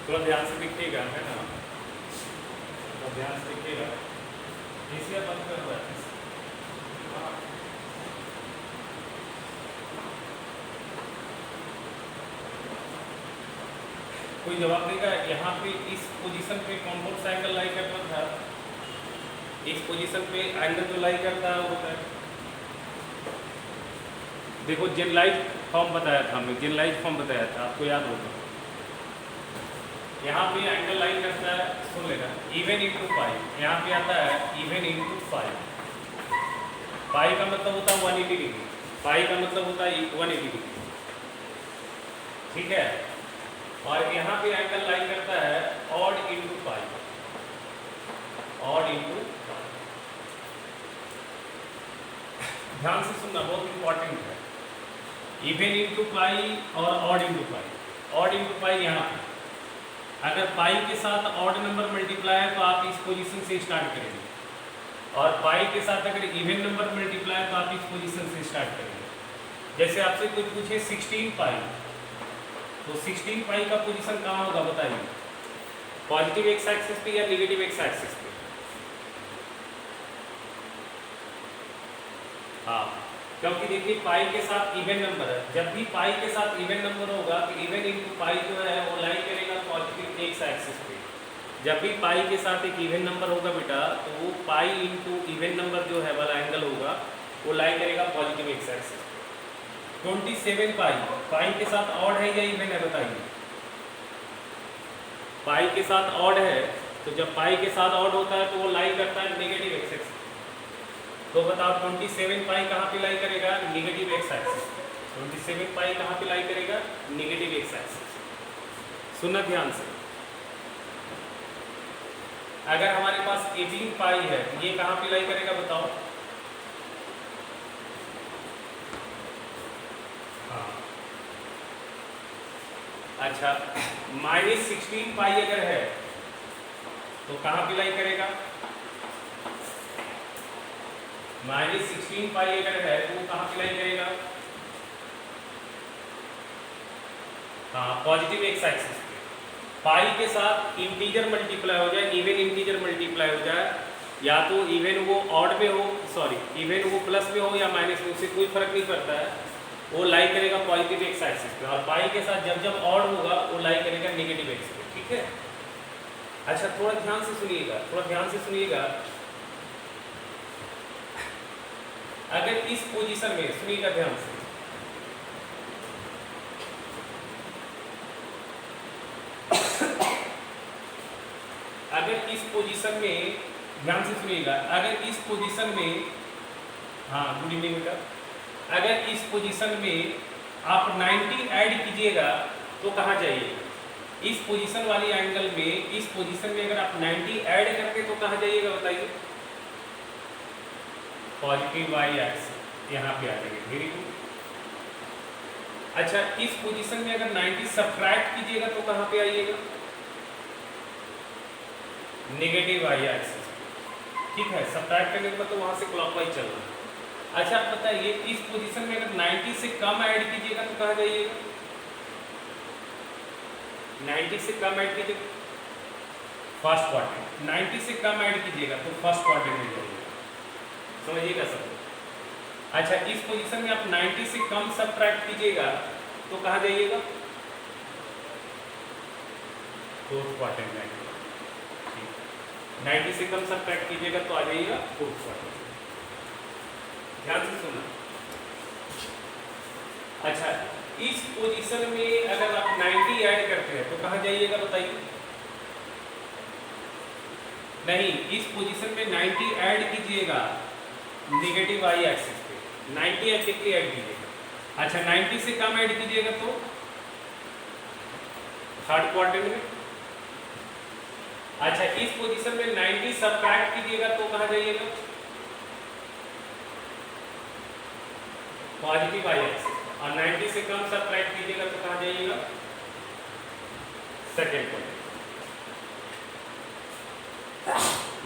थोड़ा ध्यान से दिखेगा, है ना, थोड़ा ध्यान से दिखेगा। एशिया बंद कर रहा है। कोई जवाब देगा? यहाँ पे इस पोजीशन पे कौन कौन सा एंगल लाई करता था? इस पोजीशन पे एंगल जो लाई करता है वो होता है, देखो जेनलाइज फॉर्म बताया था हमने, जेनलाइज फॉर्म बताया था, आपको याद होगा। यहाँ पे एंगल लाई करता है, सुन लेना, इवन इंटू पाई। यहाँ पे आता है इवन इंटू पाई। पाई का मतलब होता है 180 डिग्री, पाई का मतलब होता है 180 डिग्री, ठीक है। और यहाँ पे एंगल लाई करता है odd into pi, odd into. ध्यान से सुनना, बहुत इंपॉर्टेंट है। इवन इंटू पाई और odd into pi. Odd into pi यहाँ पे अगर पाई के साथ ऑड नंबर मल्टीप्लाई है तो आप इस पोजीशन से स्टार्ट करेंगे, और पाई के साथ अगर इवन नंबर मल्टीप्लाई है तो आप इस पोजीशन से स्टार्ट करेंगे। जैसे आपसे कुछ पूछे 16 पाई, तो 16 पाई का पोजीशन कहाँ होगा बताइए? पॉजिटिव एक्स एक्सिस पे या नेगेटिव एक्स एक्सिस पे? हाँ, क्योंकि देखिए पाई के साथ इवन नंबर है, जब भी पाई के साथ इवन नंबर होगा तो इवन इंटू पाई जो है वो लाई करेगा पॉजिटिव एक्स एक्सिस पे। जब भी पाई के साथ एक इवन नंबर होगा बेटा, तो वो पाई इंटू इवन नंबर जो है वाला एंगल होगा वो लाई करेगा पॉजिटिव एक्स एक्सिस पे। 27 पाई, पाई के साथ ऑड है या इवन है बताइए? पाई के साथ ऑड है, तो जब पाई के साथ ऑड होता है तो वो लाई करता है नेगेटिव एक्स एक्सिस। तो बताओ 27 पाई कहाँ पे लाई करेगा? Negative x axis. 27 पाई कहाँ पे लाई करेगा? Negative x axis. सुनना ध्यान से, अगर हमारे पास 18 पाई है तो ये कहाँ पे लाई करेगा बताओ? हाँ, अच्छा, -16 पाई अगर है तो कहाँ पे लाई करेगा? -16 पाई अगर है तो वो कहाँ पे लाई करेगा? हाँ, पॉजिटिव एक्स एक्सिस पे। पाई के साथ इंटीजर मल्टीप्लाई हो जाए, इवन इंटीजर मल्टीप्लाई हो जाए, या तो इवन वो ऑड में हो, सॉरी इवन वो प्लस में हो या माइनस में, उससे कोई फर्क नहीं पड़ता है, वो लाई करेगा पॉजिटिव एक्स एक्सिस पे। और पाई के साथ जब जब ऑड होगा वो लाई करेगा नेगेटिव एक्स पे, ठीक है। अच्छा, थोड़ा ध्यान से सुनिएगा, थोड़ा ध्यान से सुनिएगा। अगर इस पोजीशन में, सुनिएगा ध्यान से, अगर इस पोजीशन में, ध्यान से सुनिएगा, अगर इस पोजीशन में, हाँ गुड इवनिंग बेटा, अगर इस पोजीशन में आप 90 ऐड कीजिएगा तो कहाँ जाइएगा? इस पोजीशन वाली एंगल में, इस पोजीशन में अगर आप 90 ऐड करते तो कहाँ जाइएगा बताइए? पॉजिटिव वाई एक्सिस, यहाँ पे आ जाएंगे, वेरी गुड। अच्छा, इस पोजीशन में अगर 90 सब्ट्रैक्ट कीजिएगा तो कहाँ पे आइएगा? नेगेटिव वाई एक्सिस, ठीक है। सब्ट्रैक्ट करने के बाद तो वहाँ से क्लॉकवाइज चलना। अच्छा, आप बताइए इस पोजीशन में अगर 90 से कम ऐड कीजिएगा तो कहाँ जाइएगा? 90 से कम ऐड कीजिएगा फर्स्ट क्वाड्रेंट, 90 से कम ऐड कीजिएगा तो फर्स्ट क्वाड्रेंट में जाइएगा, समझिएगा सब। अच्छा, इस पोजीशन में आप 90 से कम सब्ट्रैक्ट कीजिएगा तो कहाँ जाइएगा? फोर्थ क्वाड्रेंट में। 90 से कम सब्ट्रैक्ट कीजिएगा तो आ जाइएगा फोर्थ क्वाड्रेंट। ध्यान से सुनना। अच्छा, इस पोजीशन में अगर आप 90 ऐड करते हैं तो कहाँ जाइएगा बताइए? नहीं, इस पोजीशन में 90 ऐड कीजिएगा नेगेटिव वाई एक्सिस पे, 90 एक्टिवली ऐड कीजिएगा। अच्छा, 90 से कम ऐड कीजिएगा तो थर्ड क्वाड्रेंट में। अच्छा, इस पोजीशन में 90 सब्ट्रैक्ट कीजिएगा तो कहाँ जाइएगा? Positive Y axis. और 90 से कम सब्ट्रैक्ट कीजिएगा तो कहाँ जाइएगा? Second quadrant.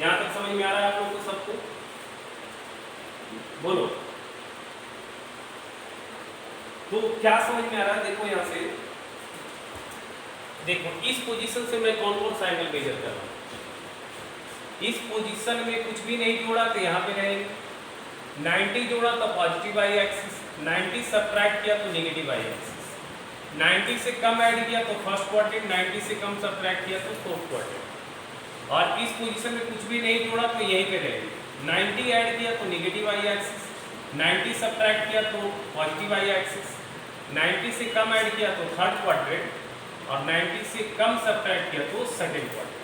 यहां तक समझ में आ रहा है आप लोगों को सबको? बोलो। तो क्या समझ में आ रहा है? देखो यहां से देखो इस पोजीशन से मैं कौन कौन सा एंगल मेजर कर रहा हूँ। इस पोजीशन में कुछ भी नहीं जोड़ा तो यहाँ पे रहेंगे, 90 जोड़ा तो पॉजिटिव वाई एक्सिस, 90 सब्ट्रैक्ट किया तो नेगेटिव वाई एक्सिस, 90 से कम ऐड किया तो फर्स्ट क्वाड्रेंट, 90 से कम सब्ट्रैक्ट किया तो फोर्थ क्वाड्रेंट। और इस पोजीशन में कुछ भी नहीं जोड़ा तो यहीं पे रहेंगे, 90 ऐड किया तो नेगेटिव वाई एक्सिस, 90 सब्ट्रैक्ट किया तो पॉजिटिव वाई एक्सिस, 90 से कम ऐड किया तो थर्ड क्वाड्रेंट, और 90 से कम सब्ट्रैक्ट किया तो सेकंड क्वाड्रेंट।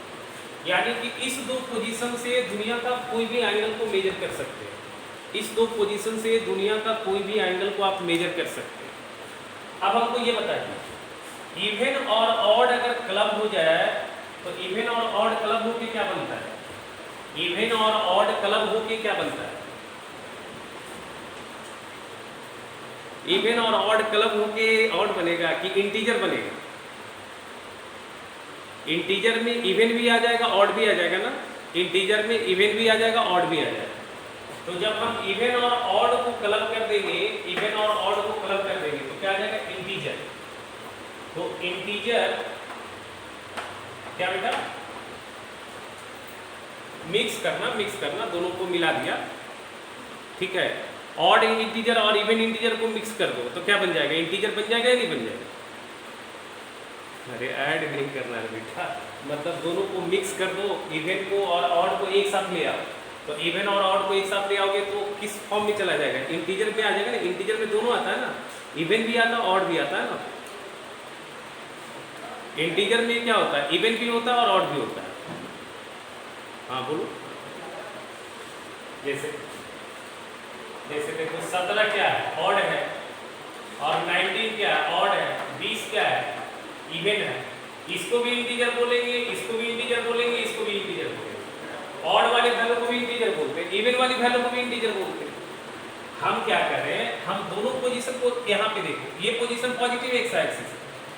यानी कि इस दो पोजीशन से दुनिया का कोई भी एंगल को मेजर कर सकते हैं। इस दो पोजीशन से दुनिया का कोई भी एंगल को आप मेजर कर सकते हैं। अब हमको ये बताइए, इवन और ऑड अगर क्लब हो जाए तो इवन और ऑड क्लब होके क्या बनता है? इवन और ऑड क्लब होके क्या बनता है? इवन और ऑड क्लब होके ऑड बनेगा कि इंटीजर बनेगा? इंटीजर में इवन भी आ जाएगा, ऑड भी आ जाएगा ना। इंटीजर में इवन भी आ जाएगा, ऑड भी आ जाएगा। तो जब हम इवन और ऑड को क्लब कर देंगे, इवन और ऑड को क्लब कर देंगे तो क्या आ जाएगा? इंटीजर। तो इंटीजर क्या बेटा? मिक्स करना, दोनों को मिला दिया, ठीक है। ऑड इंटीजर और इवन इंटीजर को मिक्स कर दो तो क्या बन जाएगा? इंटीजर बन जाएगा या नहीं बन जाएगा? अरे ऐड नहीं करना है बेटा, मतलब दोनों को मिक्स कर दो, इवन को और ऑड को एक साथ ले आओ। तो इवन और ऑड को एक साथ ले आओगे तो किस फॉर्म में चला जाएगा? इंटीजर में आ जाएगा ना। इंटीजर में दोनों आता है ना, इवन भी आता है, ऑड भी आता है ना। इंटीजर में क्या होता है? इवन भी होता है और ऑड भी होता है। हाँ बोलो। जैसे देखो 17 क्या है? ऑड है, और 19 क्या है? ऑड है, 20 क्या है? इवन है। इसको भी इंटीजर बोलेंगे, इसको भी इंटीजर बोलेंगे, इसको भी इंटीजर बोलेंगे। ऑड वाले वैल्यू को भी इंटीजर बोलते हैं, इवन वाली वैल्यू को भी इंटीजर बोलते हैं। हम क्या कर रहे हैं? हम दोनों पोजीशन को यहाँ पे देखो, ये पोजीशन पॉजिटिव एक्स एक्सिस,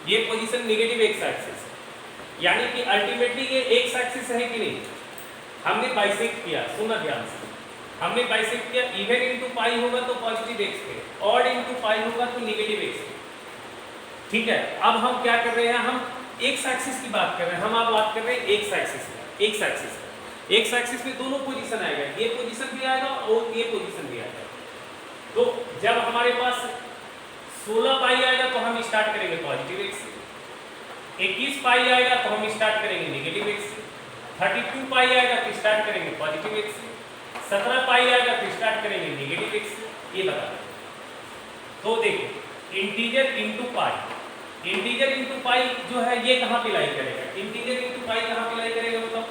ये पोजीशन नेगेटिव एक्स एक्सिस, यानी कि अल्टीमेटली ये एक्स एक्सिस है कि नहीं? हमने बाइसेक्ट किया, सुना ध्यान से, हमने बाइसेक्ट किया। इवन इंटू पाई होगा तो पॉजिटिव एक्स पे, ऑड इंटू पाई होगा तो नेगेटिव एक्स पे, ठीक है। अब हम क्या कर रहे हैं? हम एक्स एक्सिस की बात कर रहे हैं। हम अब बात कर रहे हैं एक्स एक्सिस का। एक्स एक्सिस में दोनों पोजीशन आएगा, ये पोजीशन भी आएगा और ये पोजीशन भी आएगा। तो जब हमारे पास 16 पाई आएगा तो हम स्टार्ट करेंगे पॉजिटिव एक्स से, 21 पाई आएगा तो हम स्टार्ट करेंगे नेगेटिव एक्स से, 32 पाई आएगा तो स्टार्ट करेंगे पॉजिटिव एक्स से, 17 पाई आएगा तो स्टार्ट करेंगे नेगेटिव एक्स से। ये बता दें। तो देखो integer into pi, integer into pi जो है ये कहाँ पे लाई करेगा? इंटीजर इंटू पाई कहाँ पे लाई करेगा बताओ?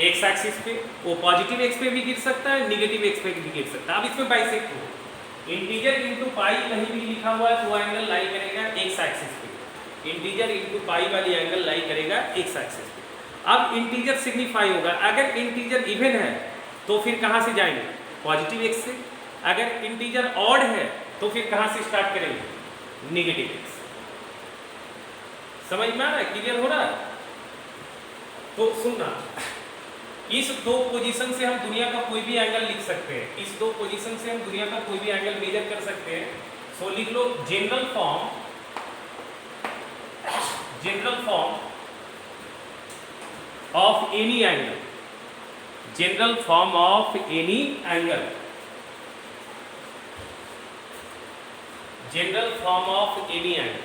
एक्स एक्सिस पे, वो पॉजिटिव एक्स पे भी गिर सकता है, नेगेटिव एक्स पे भी गिर सकता है। अब इसमें बाइसेक्ट हो, इंटीजर इंटू पाई कहीं भी लिखा हुआ है तो वो एंगल लाई करेगा एक्स एक्सिस पे। इंटीजर इंटू पाई वाली एंगल लाई करेगा एक्स एक्सिस पे। अब इंटीजर सिग्निफाई होगा, अगर इंटीजर इवन है तो फिर कहाँ से जाएंगे? पॉजिटिव एक्स से। अगर इंटीजर ऑड है तो फिर कहाँ से स्टार्ट करेंगे? Negative x. समझ में आ रहा है? क्लियर हो रहा है? तो सुनना, इस दो पोजीशन से हम दुनिया का कोई भी एंगल लिख सकते हैं। इस दो पोजीशन से हम दुनिया का कोई भी एंगल मेजर कर सकते हैं। सो लिख लो general form of any angle, general form of any angle, general form of any angle,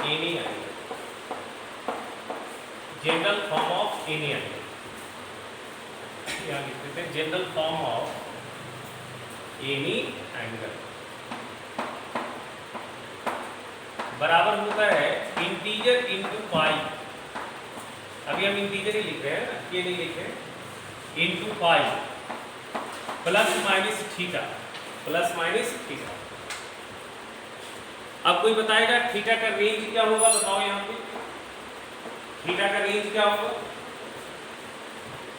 any angle, general form of any angle. यहाँ लिख देते हैं general form of any angle बराबर होता है इंटीजर इंटू पाई। अभी हम इंटीजर ही लिख रहे हैं ना, ये नहीं लिख रहे, into pi plus minus theta, plus minus theta. अब कोई बताएगा थीटा का रेंज क्या होगा? बताओ यहाँ पे थीटा का रेंज क्या होगा?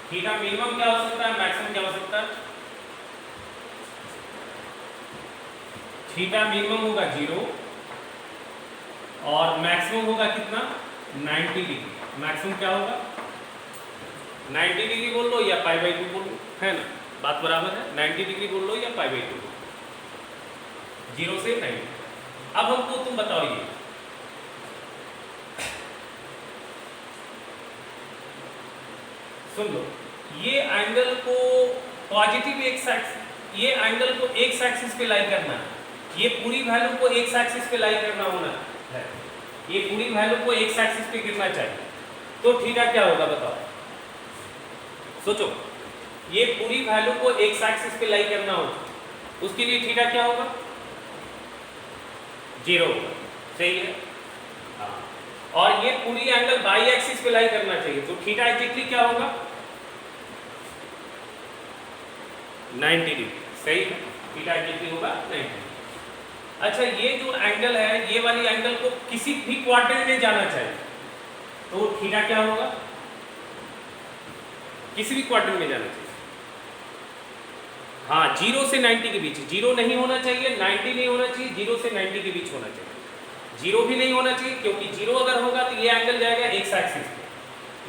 थीटा मिनिमम क्या हो सकता है, मैक्सिमम क्या हो सकता है? थीटा मिनिमम होगा 0 और मैक्सिमम होगा कितना? 90 डिग्री। मैक्सिमम क्या होगा? 90 डिग्री बोल लो या पाई बाई 2 बोल लो, है ना। बात बराबर है, 90 डिग्री बोल लो या पाई बाई 2, 0 से 90। अब हमको तुम बताओ, ये सुन लो, ये एंगल को पॉजिटिव एक्स एक्सिस, ये एंगल को एक्स एक्सिस पे लाई करना है, ये पूरी वैल्यू को एक्स एक्सिस पे लाई करना होना है, ये पूरी वैल्यू को एक्स एक्सिस पे गिरना चाहिए। तो थीटा क्या होगा बताओ, सोचो, ये पूरी वैल्यू को एक्स एक्सिस पे लाई करना हो, उसके लिए थीटा क्या होगा, 0 होगा, सही है। हाँ, और ये पूरी एंगल बाई एक्सिस पे लाई करना चाहिए, तो थीटा एग्जैक्टली क्या होगा, 90 डिग्री, सही है, थीटा एग्जैक्टली होगा 90। अच्छा, ये जो एंगल है, ये वाली एंगल को किसी भी क्वाड्रेंट में जाना चाहिए, तो थीटा क्या होगा, किसी भी क्वाड्रेंट में जाना चाहिए। हाँ, 0 से 90 के बीच, 0 नहीं होना चाहिए, 90 नहीं होना चाहिए, 0 से 90 के बीच होना चाहिए। 0 भी नहीं होना चाहिए, क्योंकि 0 अगर होगा तो ये एंगल जाएगा एक्स एक्सिस पे,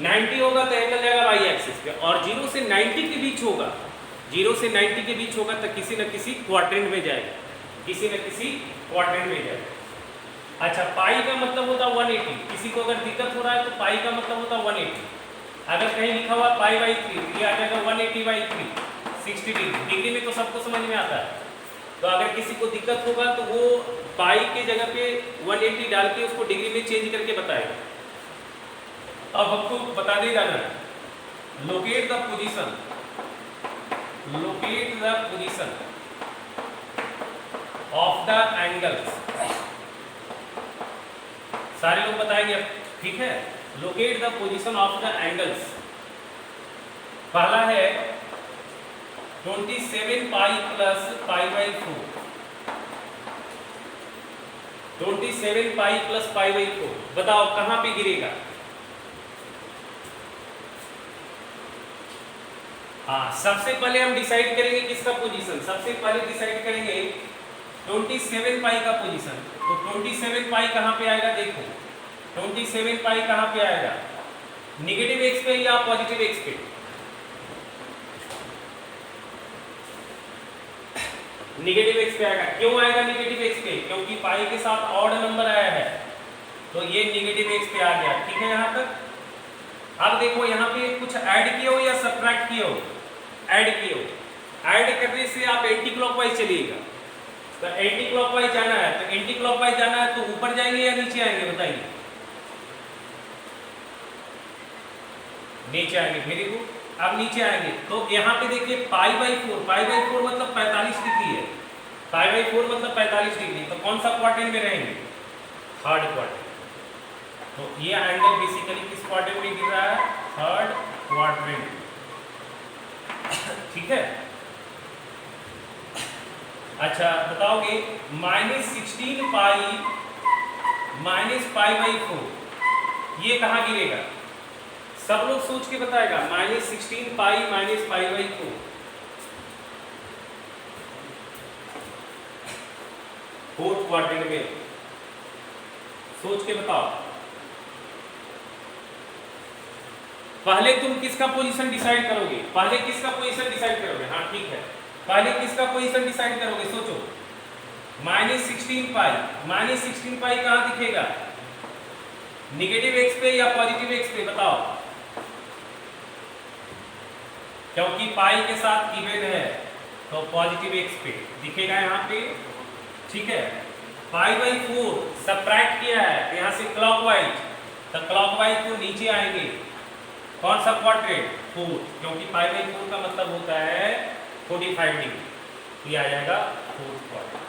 90 होगा तो एंगल जाएगा वाई एक्सिस पे, और 0 से 90 के बीच होगा, 0 से 90 के बीच होगा तो किसी न किसी क्वाड्रेंट में जाएगा, किसी न किसी क्वाड्रेंट में जाएगा। अच्छा, पाई का मतलब होता है 180, किसी को अगर दिक्कत हो रहा है तो पाई का मतलब होता है 180। अगर कहीं लिखा हुआ पाई बाई 3, ये आ जाएगा 180 बाई 3, 60 डिग्री। डिग्री में तो सबको समझ में आता है, तो अगर किसी को दिक्कत होगा तो वो पाई के जगह पे 180 डाल के उसको डिग्री में चेंज करके बताएगा। अब हमको बता दे जाना है, locate the position, locate the position of the angles, सारे लोग बताएंगे, ठीक है। locate the position of the angles, पहला है 27 pi plus pi by 4, 27 pi plus pi by 4, बताओ कहां पे गिरेगा। हाँ, सबसे पहले हम डिसाइड करेंगे किसका पोजीशन, सबसे पहले डिसाइड करेंगे 27 पाई का पोजीशन। तो 27 पाई कहाँ पे आएगा, देखो 27 पाई कहाँ पे आएगा, निगेटिव एक्स पे या पॉजिटिव एक्स पे, निगेटिव एक्स पे आएगा। क्यों आएगा निगेटिव एक्स पे, क्योंकि पाई के साथ ऑड नंबर आया है, तो ये निगेटिव एक्स पे आ गया, ठीक है यहाँ तक। अब देखो यहाँ पे कुछ ऐड किए हो या सब्ट्रैक्ट किए हो, ऐड किए हो, ऐड करने से आप एंटी क्लॉकवाइज चलिएगा, तो एंटी क्लॉकवाइज जाना है, तो एंटी क्लॉकवाइज जाना है तो ऊपर जाएंगे या नीचे आएंगे बताइए, नीचे आएंगे, वेरी गुड। अब नीचे आएंगे तो यहाँ पे देखिए पाई बाई 4, पाई बाई 4 मतलब 45 डिग्री है, पाई बाई 4 मतलब 45 डिग्री, तो कौन सा क्वाड्रेंट में रहेंगे, थर्ड क्वाड्रेंट। तो ये एंगल बेसिकली किस क्वाड्रेंट में गिर रहा है, थर्ड क्वाड्रेंट, ठीक है। अच्छा बताओगे -16 पाई माइनस पाई बाई 4 ये कहाँ गिरेगा, सब लोग सोच के बताएगा, -16 pi minus pi by 4, fourth quadrant में, सोच के बताओ। पहले तुम किसका पोजीशन डिसाइड करोगे, पहले किसका पोजीशन डिसाइड करोगे, हाँ ठीक है, पहले किसका पोजीशन डिसाइड करोगे, सोचो। -16 पाई, -16 पाई कहाँ दिखेगा, निगेटिव एक्स पे या पॉजिटिव एक्स पे, बताओ। क्योंकि पाई के साथ इवन है तो पॉजिटिव एक्स पे दिखेगा यहाँ पे, ठीक है। पाई बाई 4 सब्ट्रैक्ट किया है यहाँ से क्लॉकवाइज, तो क्लॉकवाइज तो नीचे आएंगे, कौन सा क्वाड्रेंट, 4, क्योंकि पाई बाई 4 का मतलब होता है 45 डिग्री, ये आ जाएगा फोर्थ क्वाड्रेंट।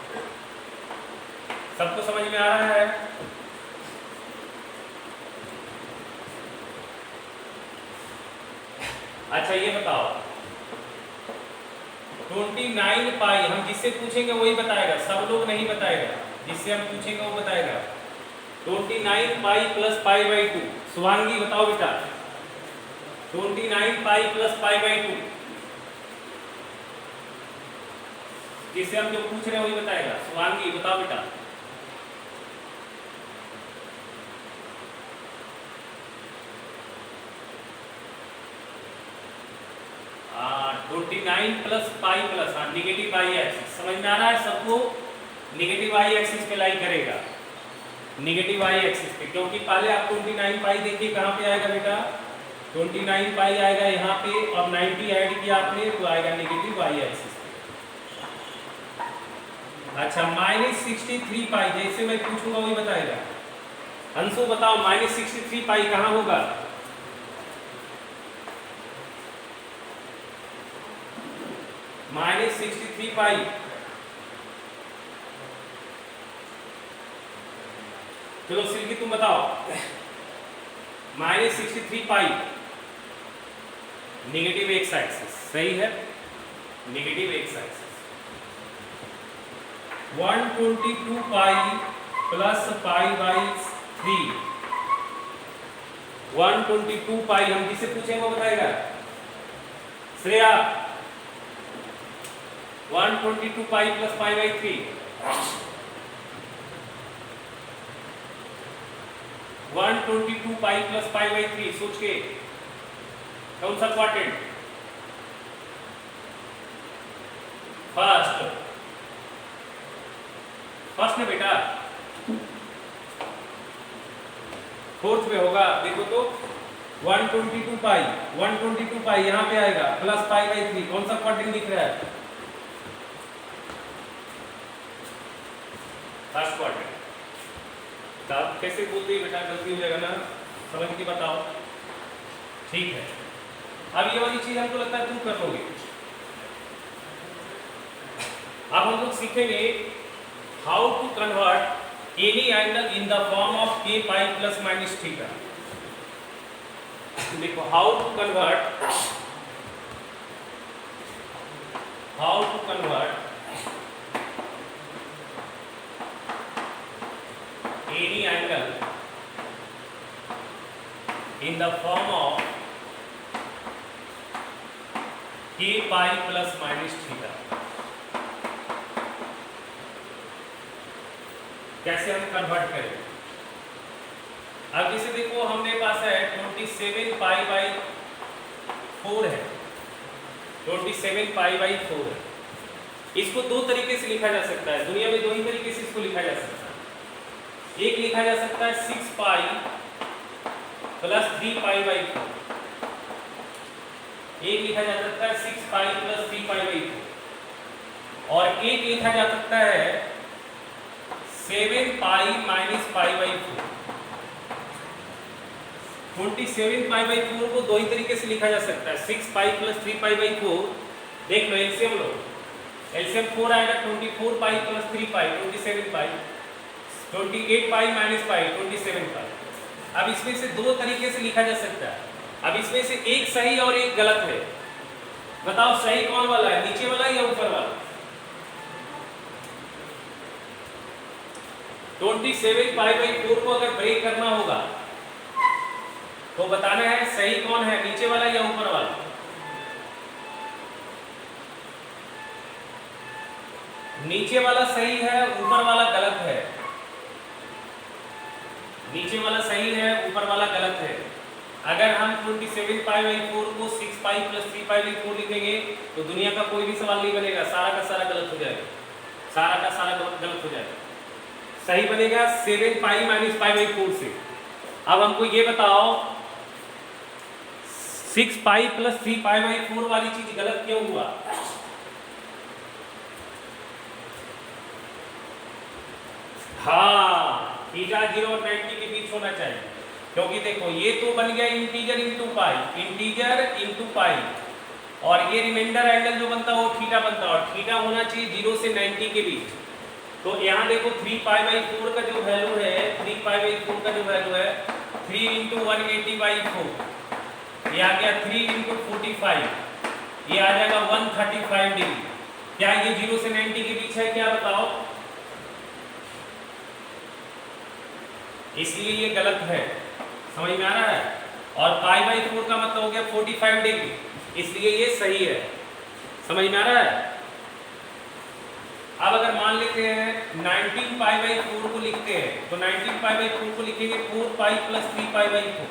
सबको समझ में आ रहा है। अच्छा ये बताओ 29 पाई, हम जिससे पूछेंगे वही बताएगा, सब लोग नहीं बताएगा, जिससे हम पूछेंगे वो बताएगा। 29 pi plus pi by 2, Subhangi बताओ बेटा, 29 पाई प्लस पाई बाई 2, जिससे हम जो पूछ रहे हैं वही बताएगा, सुभांगी बताओ बेटा। 29 प्लस पाई प्लस, हाँ निगेटिव वाई एक्सिस, समझ में आ रहा है सबको? निगेटिव वाई एक्सिस पे लाई करेगा, निगेटिव वाई एक्सिस पे, क्योंकि पहले आप 29 पाई देखिए कहाँ पे आएगा बेटा, 29 पाई आएगा यहाँ पे, और 90 ऐड किया आपने तो आएगा निगेटिव वाई एक्सिस पे। अच्छा -63 पाई, जैसे मैं पूछूंगा वही बताएगा। अंशु बताओ -63 पाई कहाँ होगा? -63 पाई चलो सिल्की तुम बताओ। -63 पाई निगेटिव एक्स एक्सिस, सही है, negative x axis. 122 pi plus pi by 3, 122 पाई हम किसे पूछेंगे वो बताएगा? Shreya 122 pi plus pi by 3, 122 pi plus pi by 3, सोच के कौन सा क्वाड्रेंट? फर्स्ट, फर्स्ट में बेटा, फोर्थ में होगा, देखो तो 122 पाई, 122 पाई यहाँ पे आएगा प्लस पाई बाई 3, कौन सा क्वाड्रेंट दिख रहा है? First quadrant. तब कैसे बोलते हैं बेटा, गलती हो जाएगा ना, समझ के बताओ। ठीक है, अब ये वाली चीज हमको लगता है तुम कर लोगे। अब हम लोग सीखेंगे how to convert any angle in the form of k pi plus minus theta. देखो how to convert any angle in the form of k pi plus minus theta. कैसे हम कन्वर्ट करें? अब जैसे देखो हमने पास है 27 पाई बाई 4 है, 27 पाई बाई 4 है। इसको दो तरीके से लिखा जा सकता है, दुनिया में दो ही तरीके से इसको लिखा जा सकता है। एक लिखा जा सकता है 6 पाई प्लस 3 पाई बाई 4, एक लिखा जा सकता है 6 पाई प्लस 3 पाई बाई 4, और एक लिखा जा सकता है 7 pi minus pi by 4। 27 pi by 4 को दो ही तरीके से लिखा जा सकता है, 6 पाई प्लस 3 पाई बाई 4। देख लो एलसीएम लो, एलसीएम 4 आएगा 24 पाई प्लस 3 पाई 27 पाई, 28 पाई माइनस पाई 27 पाई। अब इसमें से दो तरीके से लिखा जा सकता है। अब इसमें से एक सही और एक गलत है, बताओ सही कौन वाला है, नीचे वाला या ऊपर वाला? 27 पाई बाई 4 को अगर ब्रेक करना होगा तो बताना है सही कौन है, नीचे वाला या ऊपर वाला? नीचे वाला सही है, ऊपर वाला गलत है। नीचे वाला सही है, ऊपर वाला गलत है। अगर हम 27 पाई बाई 4 को 6 पाई प्लस 3 पाई बाई 4 लिखेंगे तो दुनिया का कोई भी सवाल नहीं बनेगा, सारा का सारा गलत हो जाएगा, सारा का सारा गलत हो जाएगा। सही बनेगा 7 पाई माइनस पाई बाई 4 से। अब हमको ये बताओ 6 पाई प्लस 3 पाई बाई 4 वाली चीज गलत क्यों हुआ? हाँ, थीटा 0 और 90 के बीच होना चाहिए, क्योंकि देखो ये तो बन गया integer into pi, integer into pi, और ये रिमाइंडर एंगल जो बनता है वो थीटा बनता है, और थीटा होना चाहिए 0 से 90 के बीच। तो यहाँ देखो 3 पाई बाई 4 का जो वैल्यू है, 3 पाई बाई 4 का जो वैल्यू है 3 इंटू 180 बाई 4, ये आ गया 3 इंटू 45, ये आ जाएगा 135 डिग्री। क्या ये 0 से 90 के बीच है, क्या बताओ? इसलिए ये गलत है, समझ में आ रहा है। और पाई बाई 4 का मतलब हो गया 45 डिग्री, इसलिए ये सही है, समझ में आ रहा है। अब अगर मान लेते हैं 19 पाई बाई 4 को लिखते हैं तो 19 पाई बाई 4 को लिखेंगे 4 पाई प्लस 3 पाई बाई 4,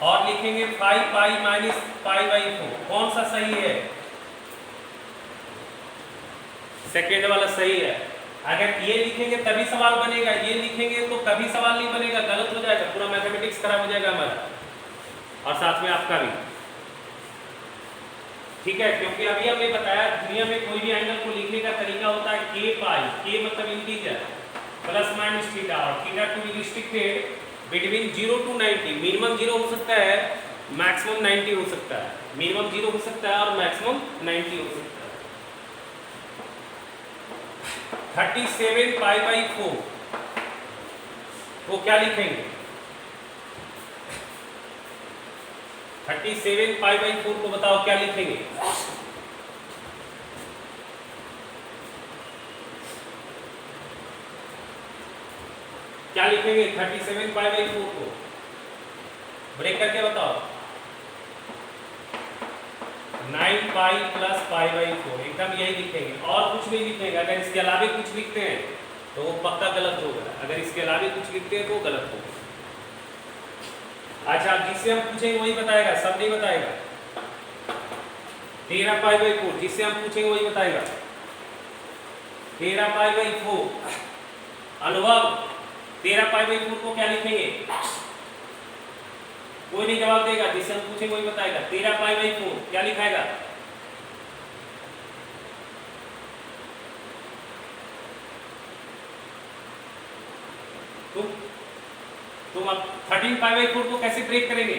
और लिखेंगे 5 पाई माइनस पाई बाई 4। कौन सा सही है? सेकेंड वाला सही है। अगर ये लिखेंगे तभी सवाल बनेगा, ये लिखेंगे तो कभी सवाल नहीं बनेगा, गलत हो जाएगा, पूरा मैथमेटिक्स खराब हो जाएगा हमारा और साथ में आपका भी। ठीक है, क्योंकि अभी हमने बताया दुनिया में कोई भी एंगल को लिखने का तरीका होता है के पाई, के मतलब इंटीजर, प्लस माइनस थीटा, और theta to be restricted between 0 to 90। Minimum 0 हो सकता है, मैक्सिमम 90 हो सकता है, मिनिमम 0 हो सकता है और मैक्सिमम 90 हो सकता है। 37 पाई बाई 4 वो क्या लिखेंगे? 37 पाई बाई 4 को बताओ क्या लिखेंगे? क्या लिखेंगे 37 पाई बाई 4 को? ब्रेक करके बताओ। 9 पाई प्लस पाई बाई 4, एकदम यही लिखेंगे और कुछ नहीं लिखेंगे। अगर इसके अलावा कुछ लिखते हैं तो वो पक्का गलत होगा, अगर इसके अलावा कुछ लिखते हैं तो गलत होगा। अच्छा, जिससे हम पूछेंगे वही बताएगा, सब नहीं बताएगा। 13 पाई बाई 4 जिससे हम पूछेंगे वही बताएगा। 13 पाई बाई 4 अनुभव 13 पाई बाई 4 को क्या लिखेंगे? कोई नहीं जवाब देगा, जिससे हम पूछेंगे वही बताएगा। 13 पाई बाई 4 क्या लिखाएगा? तुम अब 13 पाई बाई 4 को कैसे ब्रेक करेंगे?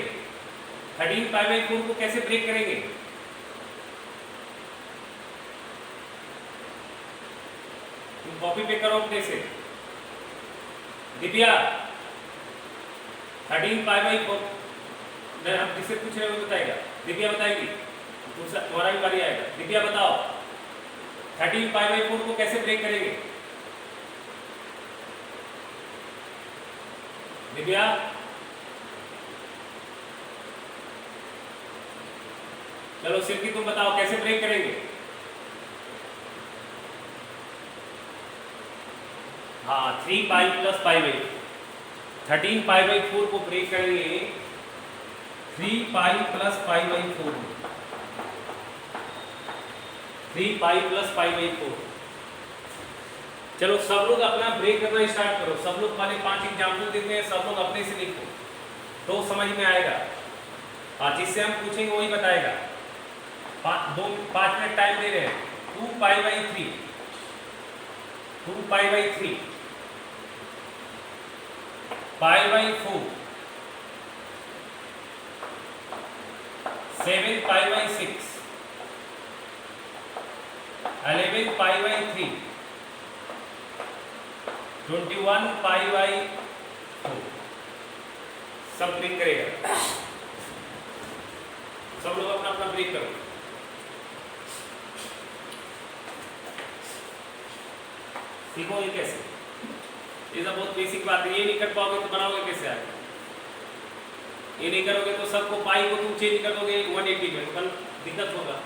13 पाई बाई 4 को कैसे ब्रेक करेंगे? तुम कॉपी पे करो अपने से। दिव्या 13 पाई बाई 4 हम जिससे पूछ रहे हो बताएगा, दिव्या बताएगी, तुम्हारा भी बारी आएगा। दिव्या बताओ 13 पाई बाई 4 को कैसे ब्रेक करेंगे? दिव्या चलो सिल्की तुम बताओ कैसे ब्रेक करेंगे? हाँ 3 pi plus pi by 13 pi by 4 को ब्रेक करेंगे 3 pi plus pi by 4, 3 pi plus pi by 4। चलो सब लोग अपना ब्रेक करना स्टार्ट करो। सब लोग वाले 5 एग्जाम्पल देते हैं, सब लोग अपने से लिखो तो समझ में आएगा और जिससे हम पूछेंगे वही बताएगा। 5 मिनट टाइम दे रहे हैं। 2 pi by 3, 2 pi by 3, pi by 4, 7 pi by 6, 11 pi by 3, 21 pi by 4। सब ब्रेक करेगा, सब लोग अपना अपना ब्रेक करो। सीखो ये कैसे, ये सब बहुत बेसिक बात है। ये नहीं कर पाओगे तो बनाओगे कैसे आगे? ये नहीं करोगे तो सबको पाई को तुम चेंज कर दोगे 180 में, कल दिक्कत होगा।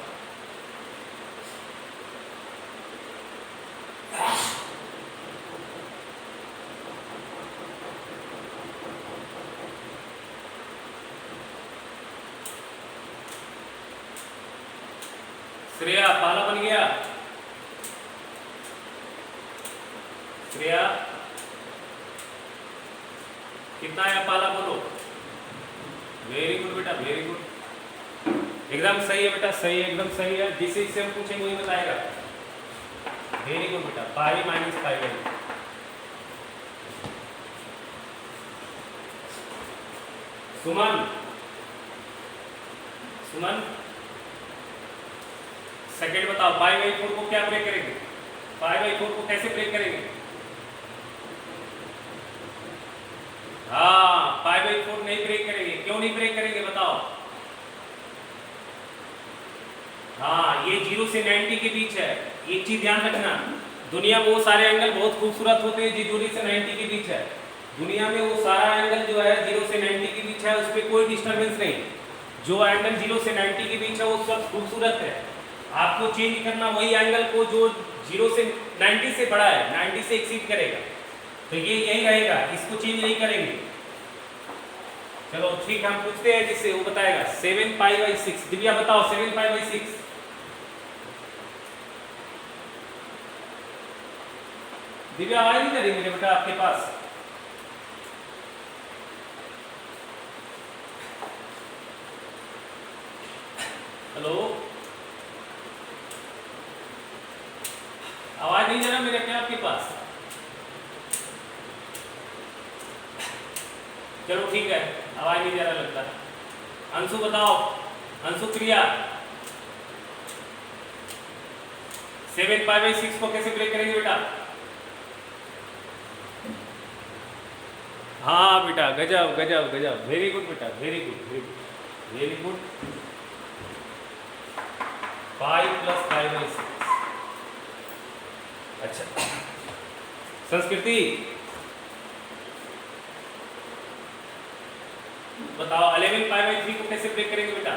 श्रेया पाला बन गया। श्रेया कितना है पाला बोलो? वेरी गुड बेटा, वेरी गुड, एकदम सही है बेटा, सही है, एकदम सही है। जिसे इससे हम पूछेंगे वही बताएगा। वेरी गुड बेटा, pi minus pi by. Suman, Suman second बताओ, पाई बाई 4 को क्या ब्रेक करेंगे? पाई बाई 4 को कैसे ब्रेक करेंगे? हाँ पाई बाई 4 नहीं ब्रेक करेंगे। क्यों नहीं ब्रेक करेंगे बताओ? हाँ ये 0 से 90 के बीच है। एक चीज ध्यान रखना, दुनिया में वो सारे एंगल बहुत खूबसूरत होते हैं जो 0 से 90 के बीच है। दुनिया में वो सारा एंगल जो है 0 से 90 के बीच है, उस पर कोई डिस्टर्बेंस नहीं। जो एंगल 0 से 90 के बीच है वो सब खूबसूरत है। आपको चेंज करना वही एंगल को जो 0 से 90 से बड़ा है, 90 से एक्सीड करेगा, तो ये यही रहेगा, इसको चेंज नहीं करेंगे। चलो ठीक, हम पूछते हैं जिससे वो बताएगा। 7 पाई बाई 6, दिव्या बताओ 7 पाई बाई 6। दिव्या आवाज नहीं करी मुझे बेटा आपके पास? हेलो, आवाज नहीं जा रहा मेरा क्या आपके पास? चलो ठीक है, आवाज नहीं जा रहा लगता। अंशु बताओ, अंशु क्रिया 7π/6 को कैसे ब्रेक करेंगे बेटा? हाँ बेटा, गजब गजब गजब, वेरी गुड बेटा, very good very good very good. 5 + 5/6। अच्छा, संस्कृति बताओ 11π/3 को कैसे ब्रेक करेंगे बेटा?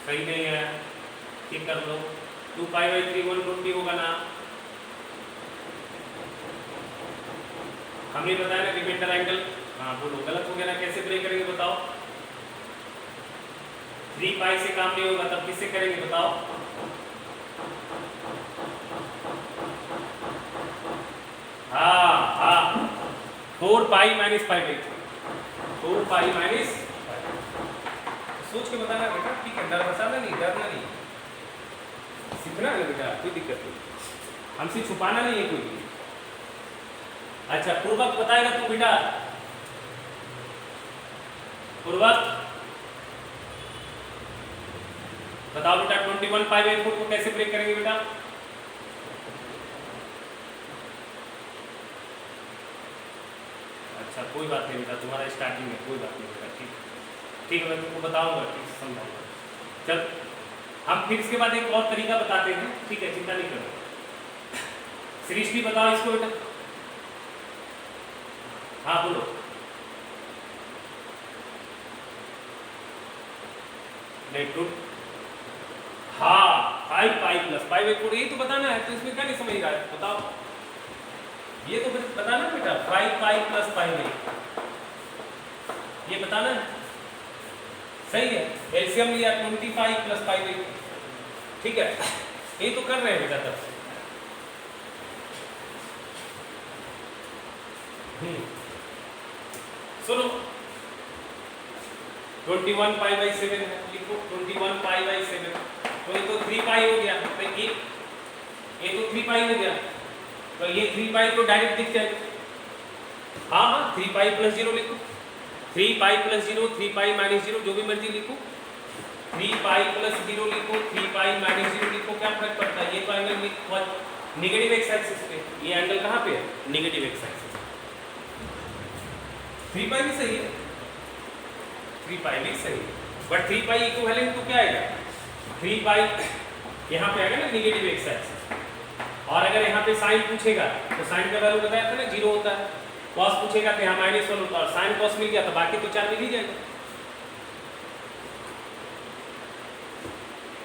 सही नहीं है, ठीक कर लो। 2π/3 120 होगा ना? हमने बताया ना रिमाइंडर एंगल। हाँ बोलो, गलत हो गया ना, कैसे ब्रेक करेंगे बताओ? 3π से काम नहीं होगा, तब किससे करेंगे बताओ? हाँ हाँ, 4π - π/3। 4π - π। सोच के बताना बेटा, ठीक है? डर बसाना नहीं, डरना नहीं, सीखना है बेटा, कोई दिक्कत नहीं, हमसे छुपाना नहीं है कोई भी। अच्छा, पूर्वक बताएगा तू बेटा? पूर्वक बताओ बेटा, 21π/4 को कैसे ब्रेक करेंगे बेटा? अच्छा कोई बात नहीं बेटा, तुम्हारा स्टार्टिंग है, कोई बात नहीं बेटा, ठीक ठीक है, मैं तुमको बताऊंगा, ठीक से समझाऊंगा। चल हम फिर इसके बाद एक और तरीका बताते हैं, ठीक है? चिंता नहीं करो। सृष्टि बताओ इसको बेटा। हाँ बोलो। नहीं टू, हाँ 5π + 5/4, ये तो बताना है, तो इसमें क्या नहीं समझ रहा है बताओ? ये तो बताना बेटा, 5π + 5/8 ये बताना है, सही है? एलसीएम लिया 25 + 5/8, ठीक है? ये तो कर रहे हैं बेटा तब से। सुनो, 21π/7 है, लिखो 21π/7, तो ये तो 3π हो गया, तो ये तो 3π हो गया, तो ये 3π तो डायरेक्ट दिख जाएगा। हाँ हाँ, 3π + 0 लिखो, 3π + 0, 3π - 0, जो भी मर्जी लिखो, 3π + 0 लिखो, 3π - 0 लिखो, क्या फर्क पड़ता है? ये तो एंगल नेगेटिव एक्स एक्सिस पे, ये एंगल कहाँ पे है? Negative x axis. 3π भी सही है, 3π भी सही है, बट 3π इक्विवेलेंट तो क्या आएगा? 3π यहाँ पे आएगा ना नेगेटिव एक्स एक्सिस, और अगर यहाँ पे साइन पूछेगा तो साइन का वैल्यू बताया था ना 0 होता है, कॉस पूछेगा तो यहाँ -1 होता है, और साइन कॉस मिल गया तो बाकी तो 4 मिल ही जाएगा।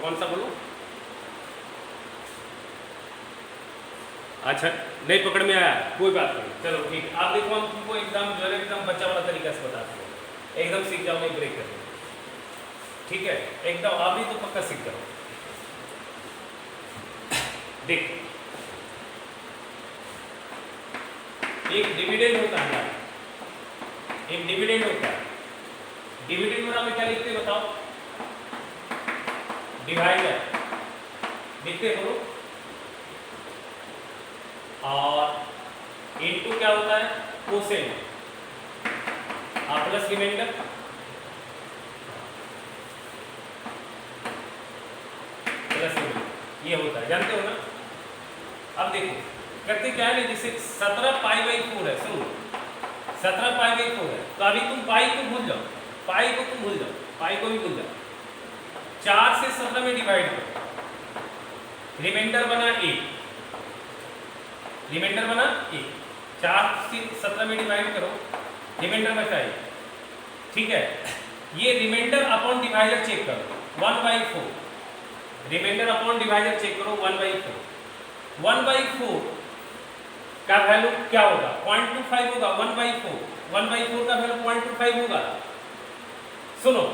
कौन सा बोलो? अच्छा नहीं पकड़ में आया, कोई बात नहीं, चलो ठीक है। आप देखो, हम तुमको एकदम जो है एकदम बच्चा वाला तरीका से बताते हैं, एकदम सीख जाओ, नहीं ब्रेक करना, ठीक है? एकदम आप भी तो पक्का सीख जाओ। देख, एक डिविडेंड होता है, एक डिविडेंड होता है, डिविडेंड में क्या लिखते हैं बताओ? डिवाइडर लिखते हो, और इनटू क्या होता है? Quotient, plus reminder, plus reminder, ये होता है, जानते हो ना? अब देखो करते क्या है, जैसे 17π/4 है, सुनो 17π/4 है, तो अभी तुम पाई को भूल जाओ, पाई को तुम भूल जाओ, पाई को भी भूल जाओ, 4 से 17 में डिवाइड करो, रिमाइंडर बना 1, रिमाइंडर बना 1, 4 से 17 में डिवाइड करो, रिमाइंडर बचा 1, ठीक है? ये रिमाइंडर अपॉन डिवाइडर चेक करो, 1/4, रिमाइंडर अपॉन डिवाइडर चेक करो, 1/4, 1/4 का वैल्यू क्या होगा? 0.25 होगा, 1/4, 1/4 का वैल्यू 0.25 होगा। सुनो,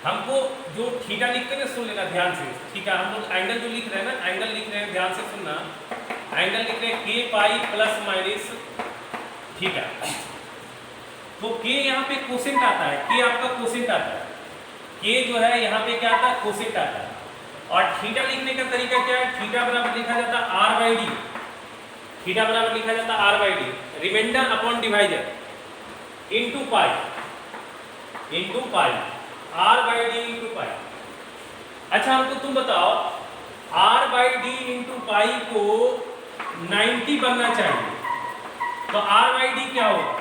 हमको जो थीटा लिखते हैं ना, सुन लेना ध्यान से, ठीक है। हम लोग एंगल जो लिख रहे हैं ना, एंगल लिख रहे हैं, ध्यान से सुनना। एंगल लिख रहे हैं के पाई प्लस माइनस थीटा। तो के यहाँ पे कोसेंट आता है, के आपका कोसेंट आता है, के जो है यहाँ पे क्या आता है, कोसेंट आता है। और थीटा लिखने का तरीका क्या है, थीटा बराबर लिखा जाता है आर बाई डी, थीटा बराबर लिखा जाता है R by D, reminder upon divisor into pi, into pi, R by D into pi. अच्छा हमको तुम बताओ, R by D into pi को 90 बनना चाहिए, तो आर बाई डी क्या होगा,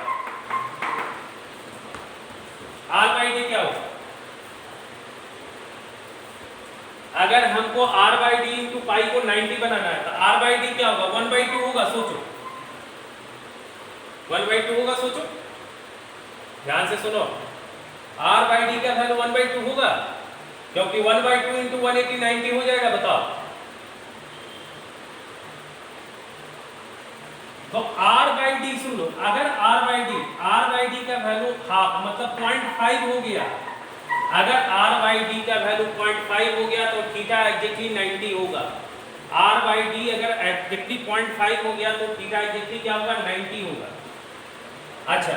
आर बाई डी क्या होगा? अगर हमको R by D into pi को 90 बनाना है तो आर बाई डी क्या होगा, 1/2 होगा। सोचो 1/2 होगा, सोचो ध्यान से सुनो। आर बाई डी का वैल्यू 1/2 होगा, क्योंकि 1/2 इंटू 180 90 हो जाएगा। बताओ, तो आर बाई डी सुन लो, अगर आर बाई डी का वैल्यू हाफ मतलब 0.5 हो गया, अगर आर बाई डी का वैल्यू 0.5 हो गया तो थीटा एग्जैक्टली 90 होगा। आर बाई डी अगर एग्जैक्टली 0.5 हो गया तो थीटा एग्जैक्टली क्या होगा, 90 होगा। अच्छा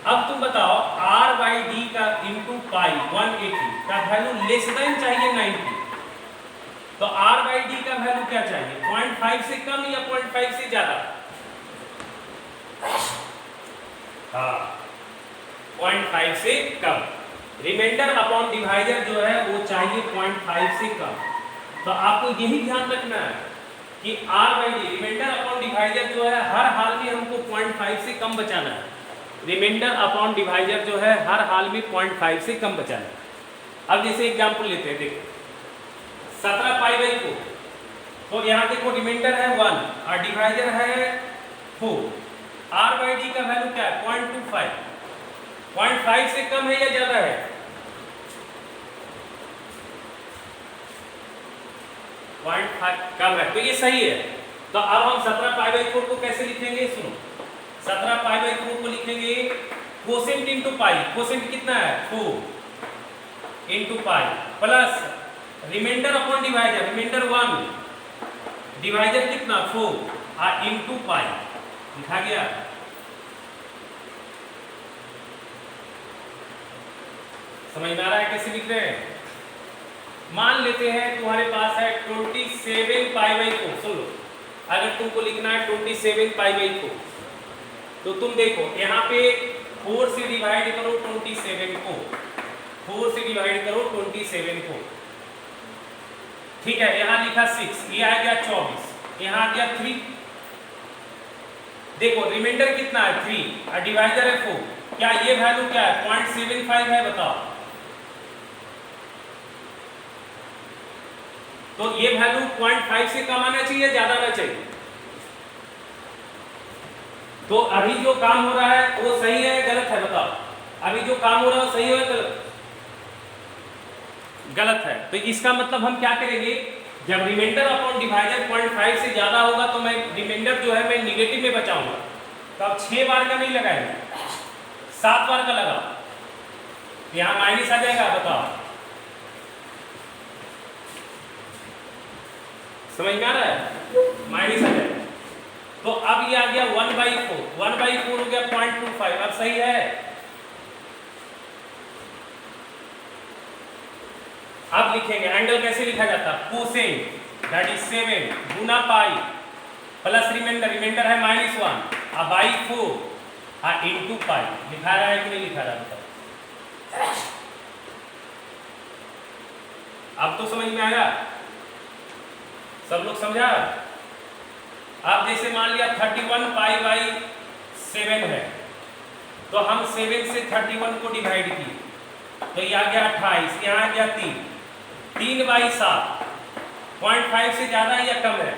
अब तुम बताओ, आर बाई डी का इंटू पाई 180 का वैल्यू लेस देन चाहिए 90, तो आर बाई डी का वैल्यू क्या चाहिए, 0.5 से कम या 0.5 से ज्यादा? हाँ 0.5 से कम। रिमाइंडर अपॉन डिवाइजर जो है वो चाहिए 0.5 से कम। तो आपको यही ध्यान रखना है कि R by D reminder upon divisor जो है हर हाल में हमको 0.5 से कम बचाना है। रिमाइंडर अपॉन डिवाइजर जो है हर हाल में 0.5 से कम बचाना है। अब जैसे एग्जांपल लेते हैं, देखो 17 पाई बाई 4, तो यहाँ देखो रिमाइंडर है 1 और डिवाइजर है 4। आर बाई डी का वैल्यू क्या है, 0.25। 0.5 से कम है या ज्यादा है? कम है, तो ये सही है। तो अब हम 17 पाई बाई 4 को कैसे लिखेंगे, सुनो। 17 पाई बाई 4 को लिखेंगे कोसेंट इंटू पाई, कोसेंट कितना है 4 into pi, plus reminder upon divisor, reminder 1, divisor कितना 4 और इंटू पाई, लिखा गया। समझ में आ रहा है कैसे लिख रहे हैं? मान लेते हैं तुम्हारे पास है 27 पाई बाई 4। सुन लो, अगर तुमको लिखना है 27 पाई बाई 4, तो तुम देखो यहाँ पे 4 से डिवाइड करो 27 को, 4 से डिवाइड करो 27 को, ठीक है। यहाँ लिखा 6, ये आ गया 24, यहाँ आ गया 3। देखो रिमाइंडर कितना है 3 और डिवाइजर है 4, क्या ये वैल्यू क्या है 0.75 है? बताओ, तो ये वैल्यू 0.5 से कम आना चाहिए, ज्यादा आना चाहिए? तो अभी जो काम हो रहा है वो सही है गलत है? बताओ, अभी जो काम हो रहा है वो सही है गलत? गलत है। तो इसका मतलब हम क्या करेंगे, जब रिमाइंडर अपॉन डिवाइजर 0.5 से ज्यादा होगा तो मैं रिमाइंडर जो है मैं निगेटिव में बचाऊंगा। तो अब 6 बार का नहीं लगाएंगे, 7 बार का लगाओ, यहाँ माइनस आ जाएगा। बताओ, समझ में आ रहा है? माइनस आ जाएगा। तो अब ये आ गया 1/4, 1/4 हो गया 0.25। अब सही है? अब लिखेंगे एंगल कैसे लिखा जाता है, कोसेंट दैट इज 7 गुना पाई प्लस रिमाइंडर, रिमाइंडर है -1 और बाई 4 और इंटू पाई। लिखा रहा है कि नहीं लिखा रहा है? अब तो समझ में आया? सब लोग समझा? अब जैसे मान लिया 31 पाई बाई 7 है, तो हम 7 से 31 को डिवाइड किए, तो ये आ गया 28, यहाँ आ गया 3/7। 0.5 से ज्यादा या कम है?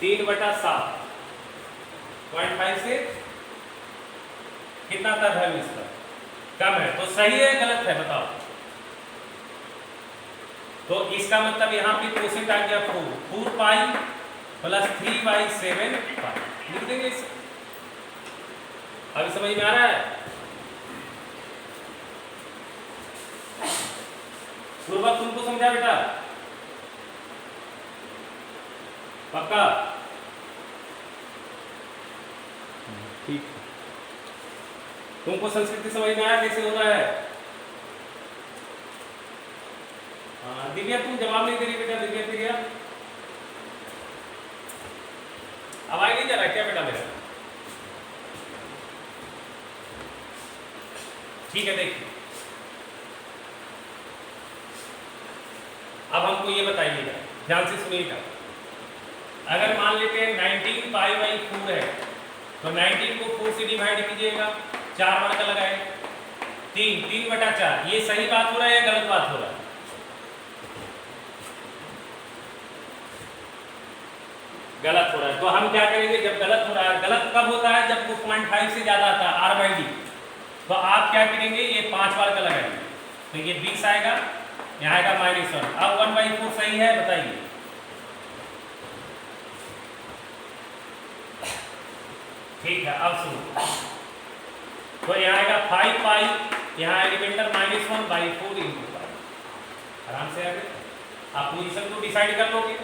तीन बटा 7 0.5 से कितना था वैल्यू इसका? कम है। तो सही है गलत है? बताओ। तो इसका मतलब यहाँ पे कोसेंट आ गया 4 पाई प्लस 3/7 पाई। लिख देंगे इसे। अभी समझ में आ रहा है? पूर्वा तुमको समझा बेटा? पक्का? ठीक। तुमको संस्कृति समझ में आया कैसे होना है? दिव्या तुम जवाब नहीं दे रही बेटा। दिव्या प्रिया आवाज नहीं जा रहा क्या बेटा मेरा? ठीक है देखिए, अब हमको ये बताइएगा, ध्यान से सुनिएगा। अगर मान लेते हैं 19 पाई बाई 4 है तो 19 को 4 से डिवाइड कीजिएगा, 4 बार का लगाए 3/4। ये सही बात हो रहा है या गलत बात हो रहा है? गलत हो रहा है। तो हम क्या करेंगे जब गलत हो रहा है? गलत कब होता है? जब वो 0.5 से ज्यादा आता है r/d। तो आप क्या करेंगे? ये 5 बार का लगाएंगे तो ये 20 आएगा, यहाँ आएगा -1। अब 1/4 सही है बताइए? ठीक है, अब सुनो। तो यहाँ आएगा 5 पाई, यहाँ रिमाइंडर -1/4 × पाई। आराम से आगे आप पोजीशन को डिसाइड कर लोगे।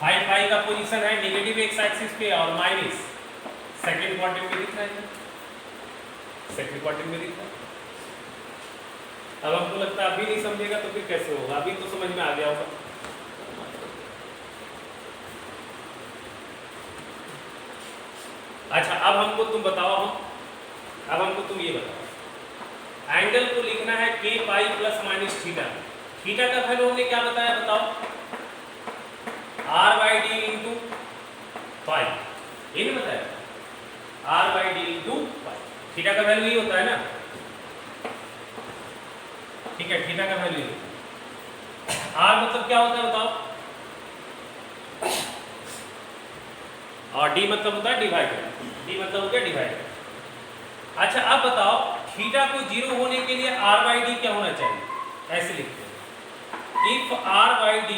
5 पाई का पोजीशन है नेगेटिव एक्स एक्सिस पे और माइनस सेकंड क्वाड्रेंट में दिख रहा है, सेकंड क्वाड्रेंट में दिख रहा है। अब हमको लगता है अभी नहीं समझेगा तो फिर कैसे होगा? अभी तो समझ में आ गया होगा। अच्छा अब हमको तुम बताओ, अब हमको तुम ये बताओ, एंगल को लिखना है k pi plus minus theta. Theta का वैल्यू हमने क्या बताया बताओ? r/d इंटू पाई, ये नहीं बताया? r/d into pi. थीटा का वैल्यू ये होता है ना? ठीक है, थीटा का वैल्यू r मतलब क्या होता है बताओ? और d मतलब होता है डिवाइडर। d मतलब हो गया डिवाइडर। अच्छा अब बताओ, थीटा को 0 होने के लिए r/d क्या होना चाहिए? ऐसे लिखते हैं, इफ r/d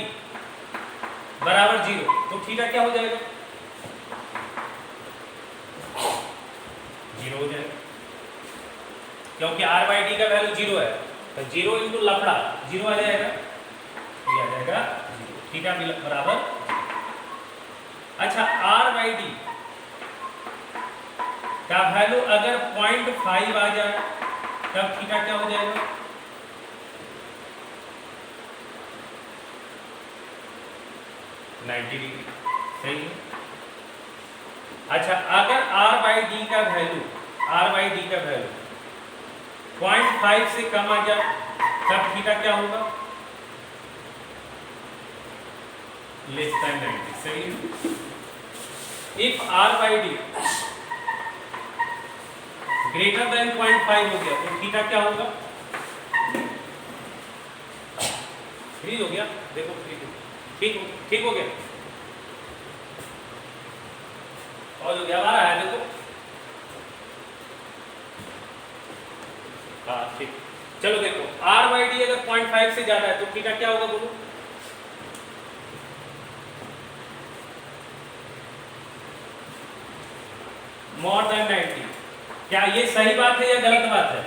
बराबर 0 तो थीटा क्या हो जाएगा? 0 हो जाएगा, क्योंकि r/d का वैल्यू 0 है। तो 0 इंटू लफड़ा 0 आ जाएगा, ये आ जाएगा 0। थीटा बराबर। अच्छा r/d का वैल्यू अगर 0.5 आ जाए तब थीटा क्या हो जाएगा? 90 डिग्री। सही है। अच्छा अगर r/d का वैल्यू 0.5 से कम आ जाए तब थीटा क्या होगा? Less than 90। सही है। इफ r/d ग्रेटर देन 0.5 हो गया तो थीटा क्या होगा? फ्रीज हो गया, देखो ठीक हो गया और जो गया है देखो। हाँ ठीक, चलो देखो r/d अगर 0.5 से ज्यादा है तो थीटा क्या होगा बोलो? More than 90। क्या ये सही बात है या गलत बात है?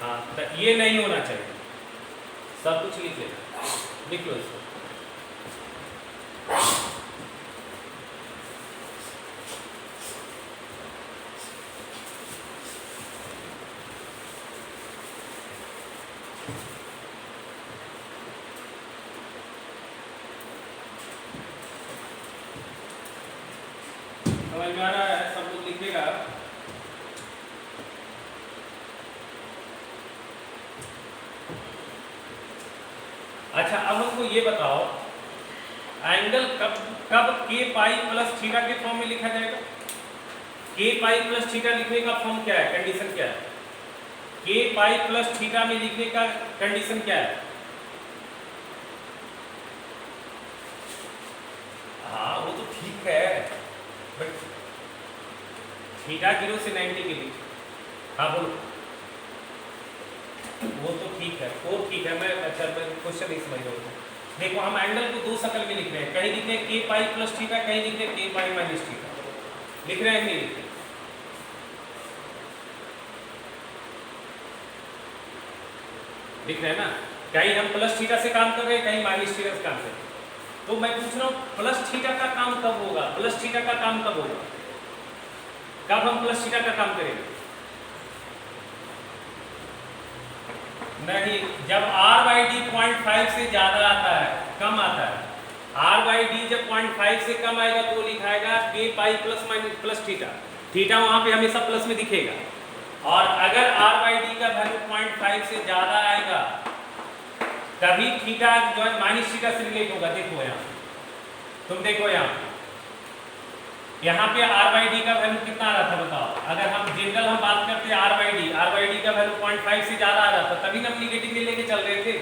हाँ, तो ये नहीं होना चाहिए। सब कुछ लिख लेना, लिख लो इसको। समझ में आ रहा है? सब लोग लिखेगा। अच्छा अब हमको ये बताओ, एंगल कब k पाई प्लस थीटा के फॉर्म में लिखा जाएगा? k पाई प्लस थीटा लिखने का फॉर्म क्या है, कंडीशन क्या है? k पाई प्लस थीटा में लिखने का कंडीशन क्या है? हाँ वो तो ठीक है, बट थीटा 0 से 90 के बीच। हाँ बोलो। वो तो ठीक है, वो ठीक है। मैं अच्छा मैं क्वेश्चन नहीं समझ रहा हूँ। देखो हम एंगल को दो शक्ल में लिख रहे हैं, कहीं लिख रहे हैं k पाई प्लस थीटा, कहीं लिख रहे हैं k पाई माइनस थीटा। लिख रहे हैं नहीं लिख रहे? लिख रहे हैं ना? कहीं हम प्लस थीटा से काम कर रहे हैं, कहीं माइनस थीटा से काम कर रहे हैं। तो मैं पूछ रहा हूँ प्लस थीटा का काम कब होगा? प्लस थीटा का काम कब होगा? कब हम प्लस थीटा का काम करेंगे? नहीं, जब r/d 0.5 से ज्यादा आता है, कम आता है। r/d जब 0.5 से कम आएगा तो लिखाएगा k pi plus minus plus theta. Theta वहां पे हमेशा प्लस में दिखेगा। और अगर r/d का वैल्यू 0.5 से ज्यादा आएगा तभी थीटा जो है माइनस थीटा से रिलेट होगा। देखो यहाँ, तुम देखो यहाँ पे r/d का वैल्यू कितना आ रहा था बताओ? अगर हम जनरल हम बात करते हैं r/d का वैल्यू 0.5 से ज्यादा आ रहा था, तभी हम निगेटिव में लेके चल रहे थे।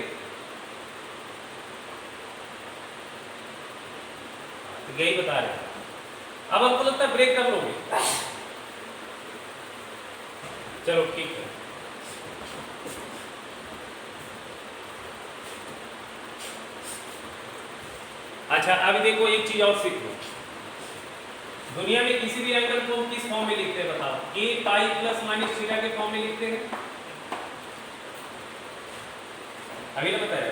तो यही बता रहे। अब हमको लगता है ब्रेक कब लोगे? चलो ठीक है। अच्छा अभी देखो एक चीज और सीखो। दुनिया में किसी भी एंगल को किस फॉर्म में लिखते हैं बताओ? k pi plus minus theta के फॉर्म में लिखते हैं। अभी ना बताया,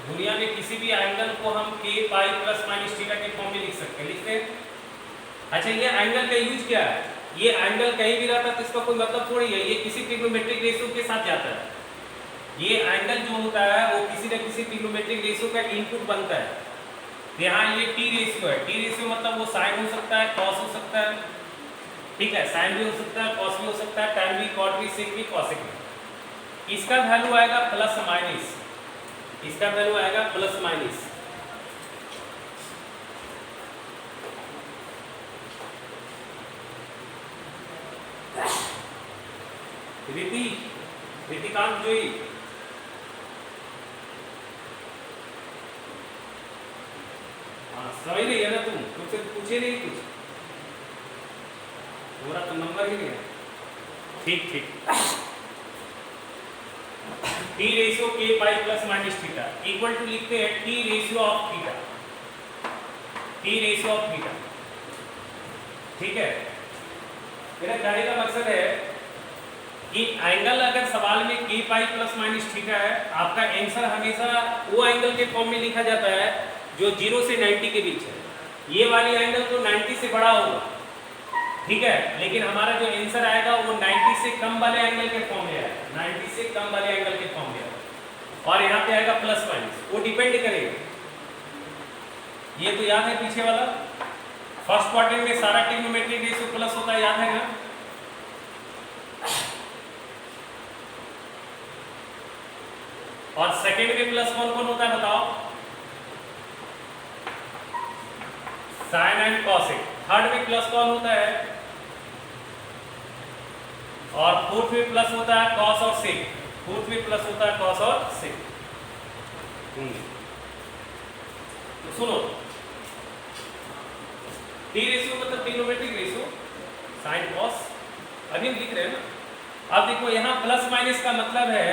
दुनिया में किसी भी एंगल को हम k pi plus minus theta के फॉर्म में लिख सकते हैं, लिखते हैं। अच्छा ये एंगल का यूज क्या है? ये एंगल कहीं भी रहता है तो इसका कोई मतलब थोड़ी है, ये किसी ट्रिग्नोमेट्रिक रेशियो के साथ जाता है। ये एंगल जो होता है वो किसी न किसी ट्रिग्नोमेट्रिक रेशियो का इनपुट बनता है। यहाँ ये टी रेशियो है। टी रेशियो मतलब वो साइन हो सकता है, कॉस हो सकता है, ठीक है, साइन भी हो सकता है, कॉस भी हो सकता है, टैन भी, कॉट भी, सेक भी, कॉसेक भी। इसका वैल्यू आएगा प्लस माइनस, इसका वैल्यू आएगा प्लस माइनस। रीतिकांत जोई, समझ नहीं है ना? तुमसे पूछे नहीं कुछ, पूरा तो नंबर ही नहीं है। ठीक ठीक। T ratio k pi plus minus theta equal to लिखते हैं T ratio of theta, T ratio of theta. ठीक है, मेरा कहने का मकसद है कि एंगल अगर सवाल में k pi plus minus theta है, आपका आंसर हमेशा वो एंगल के फॉर्म में लिखा जाता है जो 0 से 90 के बीच है। ये वाली एंगल तो 90 से बड़ा होगा, ठीक है, लेकिन हमारा जो आंसर आएगा वो 90 से कम वाले एंगल के फॉर्म में आएगा, 90 से कम वाले एंगल के फॉर्म में आएगा। और यहाँ पे आएगा प्लस माइनस, वो डिपेंड करेगा। ये तो याद है पीछे वाला, फर्स्ट क्वाड्रेंट में सारा ट्रिग्नोमेट्रिक रेशियो प्लस होता है, याद है ना? और सेकंड में प्लस कौन कौन होता है बताओ? Sine and cosec. थर्ड में प्लस कौन होता है? और फोर्थ में प्लस होता है कॉस और सेक। फोर्थ में प्लस होता है कॉस और सेक। तो सुनो, टी रेशियो मतलब ट्रिग्नोमेट्रिक रेशियो, साइन कॉस अभी हम लिख रहे हैं ना। अब देखो यहाँ प्लस माइनस का मतलब है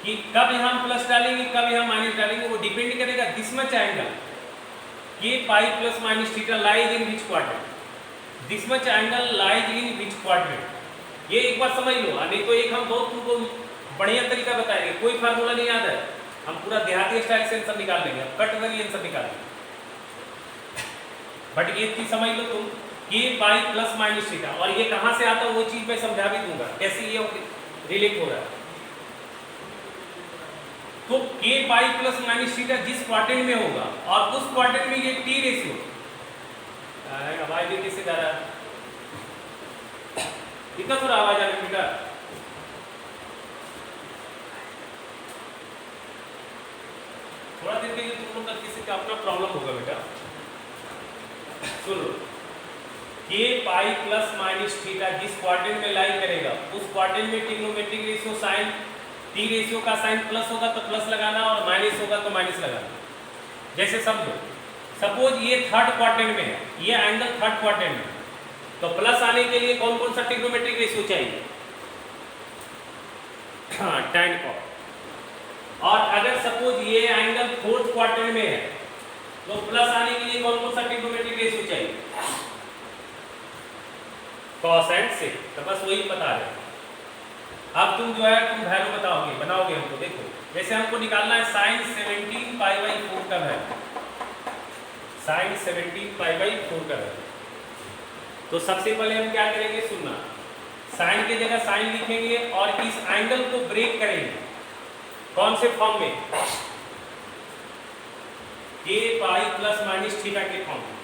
कि कब यहाँ हम प्लस डालेंगे, कब यहाँ माइनस डालेंगे, वो डिपेंड करेगा this much angle k pi plus minus theta lies in which quadrant, this much angle lies in which quadrant. ये एक बार समझ लो, नहीं तो एक हम बहुत तुमको बढ़िया तरीका बताएंगे, कोई फार्मूला नहीं याद है, हम पूरा देहाती स्टाइल से आंसर निकाल लेंगे, कट करिए आंसर निकाल लेंगे। बट एक चीज समझ लो तुम, k pi plus minus theta, और ये कहाँ से आता है वो चीज मैं समझा भी दूंगा कैसे ये रिलेट हो रहा है। तो k pi plus minus theta जिस क्वाड्रेंट में होगा और उस क्वाड्रेंट में ये टी रेशियो आवाज भी कैसे जा रहा है, इतना थोड़ा आवाज आ रहा है बेटा। थोड़ा देर के लिए तुम लोग का किसी का अपना प्रॉब्लम होगा बेटा। सुनो, k pi plus minus theta जिस क्वाड्रेंट में लाई करेगा उस क्वाड्रेंट में trigonometric ratio sine T ratio का साइन प्लस होगा तो प्लस लगाना और माइनस होगा तो माइनस लगाना। जैसे समझो, सपोज ये थर्ड क्वाड्रेंट में है, ये एंगल थर्ड क्वाड्रेंट में, तो प्लस आने के लिए कौन कौन सा ट्रिग्नोमेट्रिक रेशियो चाहिए? हाँ, tan cos। और अगर सपोज ये एंगल फोर्थ क्वाड्रेंट में है तो प्लस आने के लिए कौन कौन सा ट्रिग्नोमेट्रिक रेशियो चाहिए? cos एंड sec, तो बस वही बता रहे हैं। अब तुम जो है तुम वैल्यू बनाओगे हमको। देखो जैसे हमको निकालना है sin 17 पाई बाई 4 का वैल्यू, sin 17 पाई बाई 4 का वैल्यू। तो सबसे पहले हम क्या करेंगे, सुनना, साइन की जगह साइन लिखेंगे और इस एंगल को ब्रेक करेंगे। कौन से फॉर्म में, के पाई प्लस माइनस थीटा के फॉर्म में।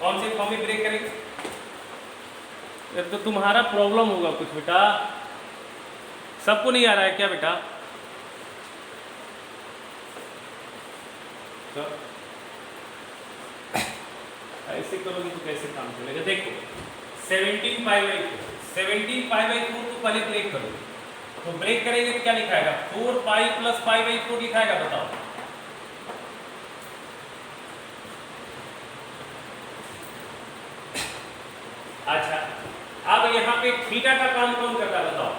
कौन से फॉर्म में ब्रेक करेंगे? तो तुम्हारा प्रॉब्लम होगा कुछ बेटा, सबको नहीं आ रहा है क्या बेटा? तो ऐसे करोगे तो कैसे काम चलेगा? देखो 17 पाई बाई 4 तो पहले ब्रेक करो, तो ब्रेक करेंगे तो क्या लिखाएगा, 4 पाई प्लस पाई बाई 4 लिखाएगा, बताओ। अच्छा, अब यहाँ पे थीटा का काम कौन करता है बताओ?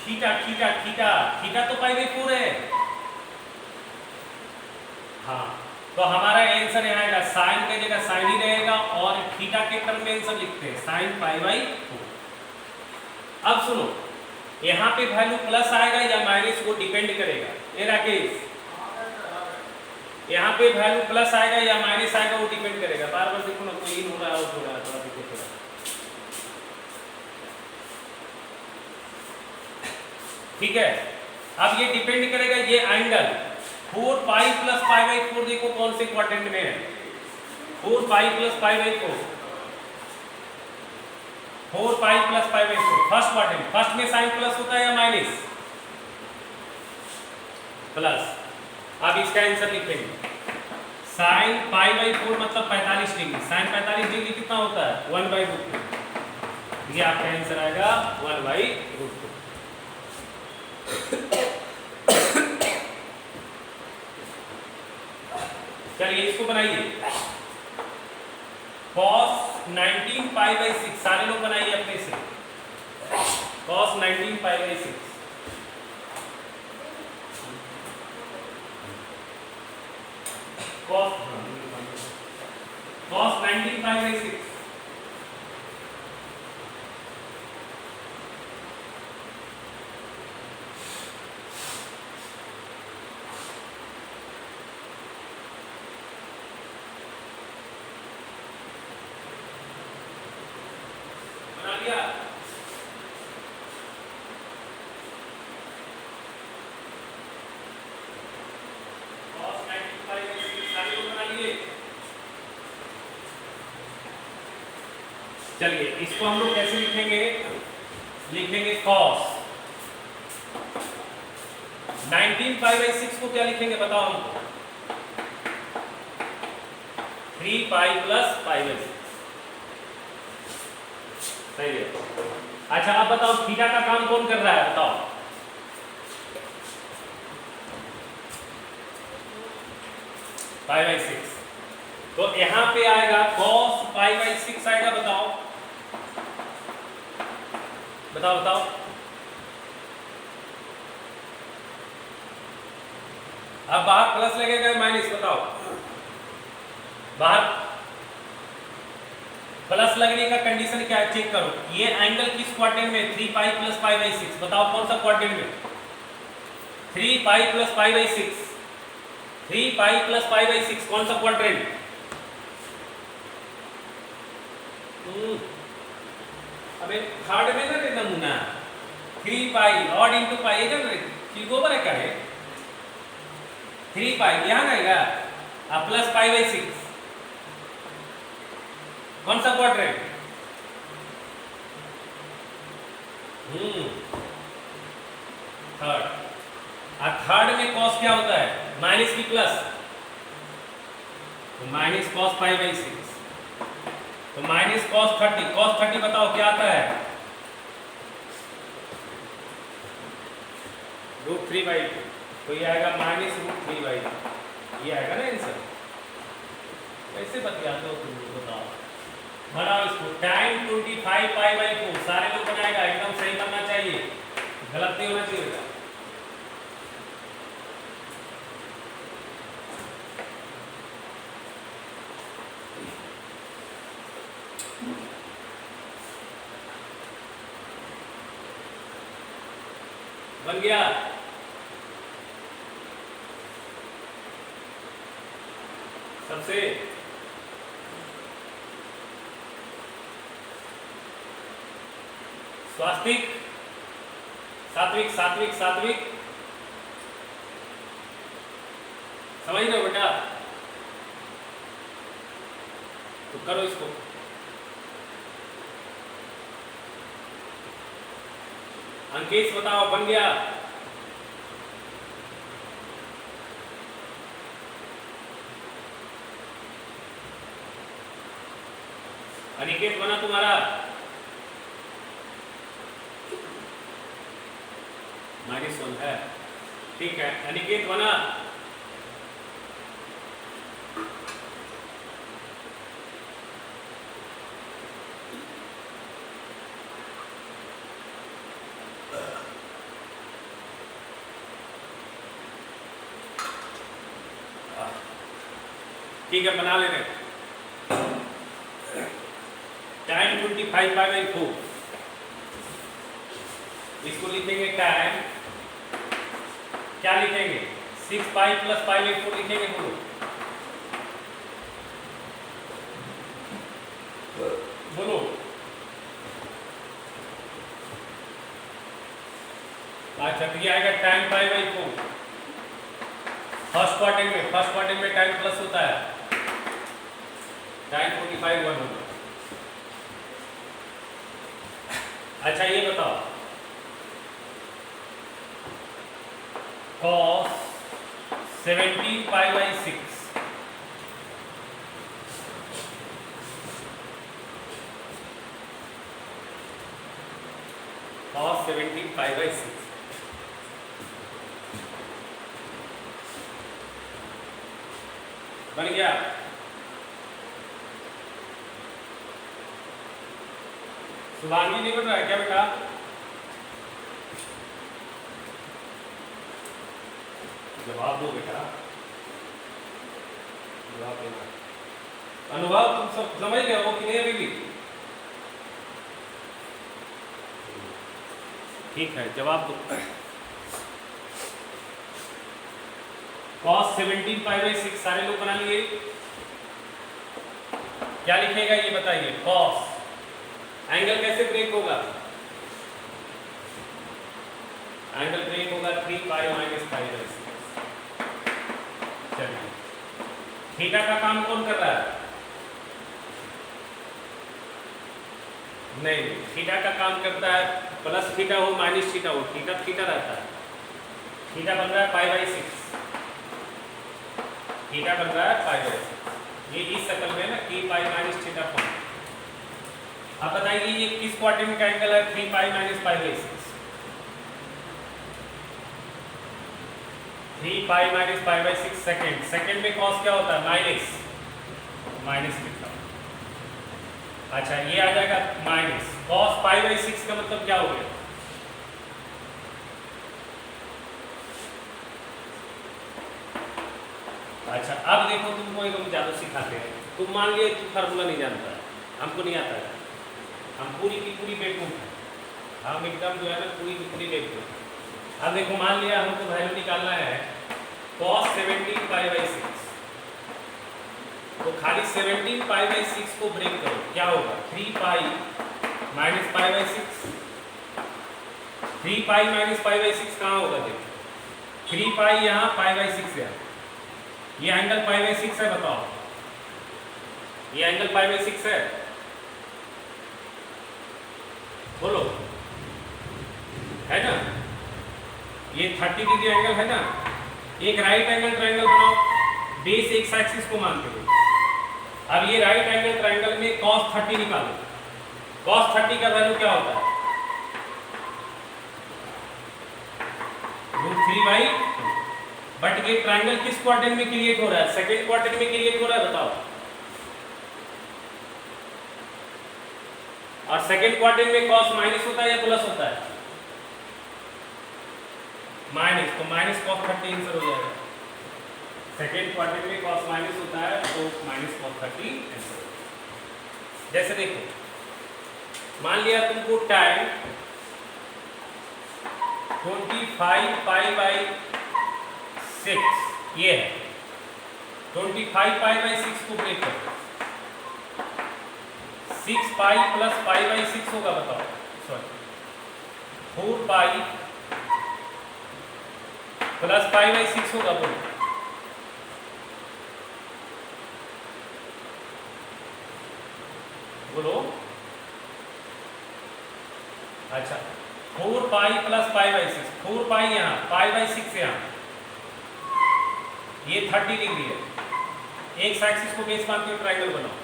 थीटा तो पाई बाई 4 है। हाँ, तो हमारा आंसर यहाँ आएगा, साइन की जगह साइन ही रहेगा और थीटा के टर्म में आंसर लिखते हैं साइन पाई बाई 4। अब सुनो, यहाँ पे वैल्यू प्लस आएगा या माइनस, वो डिपेंड करेगा। ये राकेश, यहाँ पे वैल्यू प्लस आएगा या माइनस आएगा, वो डिपेंड करेगा। बार बार देखो ना, कोई इन हो रहा है, आउट हो रहा है, थोड़ा देखो थोड़ा। ठीक है, अब ये डिपेंड करेगा, ये angle 4 pi plus pi by 4 देखो कौन से क्वाड्रेंट में है, 4 pi plus pi by 4, 4 pi plus pi by 4 first quadrant. First में साइन प्लस होता है या माइनस? प्लस। अब इसका आंसर लिखेंगे, साइन पाई बाई 4 मतलब 45 डिग्री। साइन 45 डिग्री कितना होता है, 1/√2। ये आपका आंसर आएगा 1/√2। चलिए इसको बनाइए, cos 19 पाई बाई 6, सारे लोग बनाइए अपने से, cos 19 pi by 6। cos 19 pi by 6। बना लिया? cos 19 पाई बाई 6 सारे लोग बना लिए? चलिए इसको हम लोग कैसे लिखेंगे, लिखेंगे cos 19 पाई बाई 6 को क्या लिखेंगे बताओ हमको, 3 पाई प्लस पाई बाई 6। सही है। अच्छा अब बताओ थीटा का काम कौन कर रहा है बताओ? Pi by 6। तो यहां पे आएगा cos पाई बाई 6 आएगा, बताओ बताओ बताओ। अब बाहर प्लस लगेगा माइनस, बताओ। बाहर प्लस लगने का कंडीशन क्या है चेक करो। ये एंगल किस क्वाड्रेंट में, 3 पाई प्लस पाई बाई 6, बताओ कौन सा क्वाड्रेंट में? 3 pi plus pi by 6, 3 pi plus pi by 6 कौन सा क्वाड्रेंट? अबे थर्ड में ना रे नमूना, 3 पाई ऑड इनटू पाई है ना, ठीक ओवर है क्या है? 3 पाई यहां आएगा और प्लस पाई बाई 6 कौन सा क्वाड्रेंट? थर्ड। और थर्ड में कॉस क्या होता है, माइनस की प्लस, तो माइनस कॉस पाई बाई 6, तो माइनस कॉस 30। कॉस 30 बताओ क्या आता है, √3/2, तो ये आएगा माइनस √3/2। ये आएगा ना आंसर। कैसे बतियाते हो तुम, बताओ। बनाओ इसको, टाइम 25 पाई बाई 4, सारे लोग बनाएगा, एकदम सही बनना चाहिए, गलत नहीं होना चाहिए। बन गया। सबसे स्वास्तिक, सात्विक, सात्विक, सात्विक, समझ रहे हो बेटा? तो करो इसको। अंकेश बताओ, बन गया? अनिकेत बना तुम्हारा? -1 है, ठीक है। अनिकेत बना? ठीक है, बना ले रहे। tan 25/4 इसको लिखेंगे tan, क्या लिखेंगे? 6π + π/4 लिखेंगे। बोलो बोलो। अच्छा, तो ये आएगा tan π/4। फर्स्ट क्वाड्रेंट में tan प्लस होता है, tan 45 1 होगा। अच्छा, ये बताओ, cos 17π/6 cos 17π/6 बन गया? शुभांगी नहीं बन रहा है क्या बेटा? जवाब दो बेटा, जवाब देना। अनुभव, तुम सब समझ गए हो कि नहीं अभी भी? ठीक है, जवाब दो। cos 17π/6 सारे लोग बना लिए? क्या लिखेगा ये बताइए? cos एंगल कैसे ब्रेक होगा? एंगल ब्रेक होगा 3π - π/6। चलिए, थीटा का काम कौन कर रहा है? नहीं, थीटा का काम करता है प्लस थीटा हो माइनस थीटा हो, थीटा थीटा रहता है। थीटा बन रहा है π/6, थीटा बन रहा है π/6। ये इस शक्ल में ना 3π - थीटा फॉर्म। अब बताइए ये किस क्वाड्रेंट का एंगल है? 3π - π/6। 3π - π/6 सेकेंड। सेकेंड में कॉस क्या होता है? माइनस लिखा। अच्छा, ये आ जाएगा माइनस cos π/6 का मतलब क्या हो गया? अच्छा, अब देखो, तुमको एकदम जादू सिखाते हैं। तुम मान लिए तुम फार्मूला नहीं जानता है, हमको नहीं आता है, हम पूरी की पूरी बेवकूफ है, हम एकदम जो है ना पूरी की पूरी बेवकूफ। अब देखो, मान लिया हमको वैल्यू निकालना है cos 17π/6, तो खाली 17π/6 को ब्रेक करो, क्या होगा? 3π - π/6। 3π - π/6 कहाँ होगा? देखो, 3π यहाँ, π/6 यहाँ। ये एंगल π/6 है, बताओ, ये एंगल π/6 है? बोलो, है ना? ये 30 डिग्री एंगल है ना? एक राइट एंगल ट्रायंगल बनाओ, बेस एक्स एक्सिस को मानते हुए। अब ये राइट एंगल ट्रायंगल में cos 30 निकालो। cos 30 का वैल्यू क्या होता है? √3/2। बट ये ट्रायंगल किस क्वाड्रेंट में क्रिएट हो रहा है? सेकंड क्वाड्रेंट में क्रिएट हो रहा है, बताओ। और सेकंड क्वाड्रेंट में cos माइनस होता है या प्लस होता है? माइनस, तो माइनस cos 30 आंसर हो जाएगा। सेकंड क्वाड्रेंट में cos माइनस होता है, तो माइनस cos 30 आंसर। जैसे देखो, मान लिया तुमको टाइम 25 पाई बाई 6 ये है, 25 पाई बाई 6 को ब्रेक करो, 6 पाई प्लस पाई बाई 6 होगा, बताओ, sorry 4 pi plus pi by 6 होगा, बोलो। बोलो। अच्छा, 4 पाई प्लस पाई बाई 6, 4 पाई यहाँ, पाई बाई 6 यहाँ, ये 30 डिग्री है। एक एक्सिस को बेस मान के ट्रायंगल बनाओ,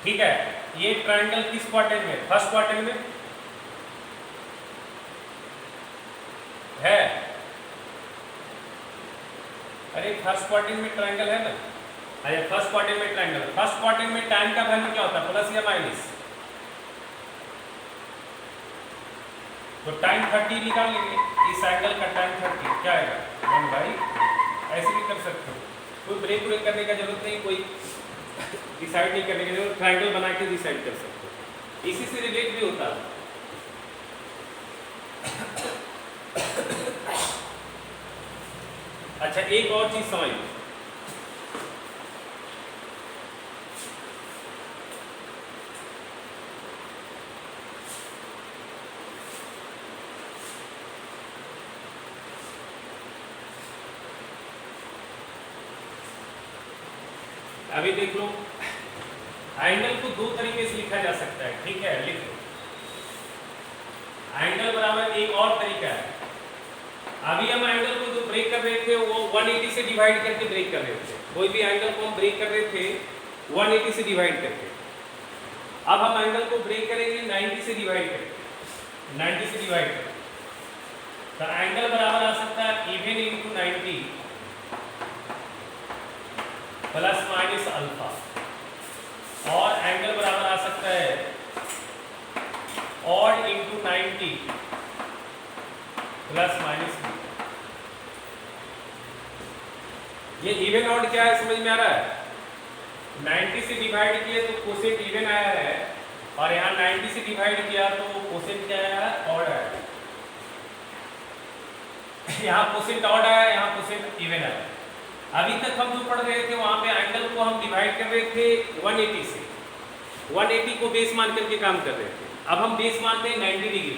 ठीक है। ये ट्रायंगल किस क्वाड्रेंट में? फर्स्ट क्वाड्रेंट में है। अरे फर्स्ट क्वाड्रेंट में ट्रायंगल है ना। अरे फर्स्ट क्वाड्रेंट में ट्रायंगल, फर्स्ट क्वाड्रेंट में टाइम का वैल्यू क्या होता है? प्लस या माइनस? तो टाइम 30 निकाल लेंगे, इस एंगल का टाइम 30 क्या आएगा? 1/, ऐसे भी कर सकते हो। कोई ब्रेक करने का जरूरत नहीं, कोई डिसाइड नहीं करने की जरूरत, ट्रायंगल बना के डिसाइड कर सकते हो। इसी से रिलेट भी होता है। अच्छा, एक और चीज समझ, अभी देख लो, एंगल को दो तरीके से लिखा जा सकता है, ठीक है, लिख लो। एंगल बराबर एक और तरीका है। अभी हम एंगल को जो ब्रेक कर रहे थे वो 180 से डिवाइड करके ब्रेक कर रहे थे। कोई भी एंगल को हम ब्रेक कर रहे थे 180 से डिवाइड करके। अब हम एंगल को ब्रेक करेंगे 90 से डिवाइड करके, 90 से डिवाइड करके। तो एंगल बराबर आ सकता है even into 90 plus minus alpha, और एंगल बराबर आ सकता है odd into 90 plus minus beta. ये इवन ऑड क्या है समझ में आ रहा है? 90 से डिवाइड किए तो कोसेंट इवन आया है, और यहाँ 90 से डिवाइड किया तो कोसेंट क्या आया है? ऑड आया है। यहाँ कोसेंट ऑड आया, यहाँ कोसेंट इवन आया। अभी तक हम जो पढ़ रहे थे वहां पे एंगल को हम डिवाइड कर रहे थे 180 से, 180 को बेस मान करके काम कर रहे थे। अब हम बेस मानते हैं 90 डिग्री।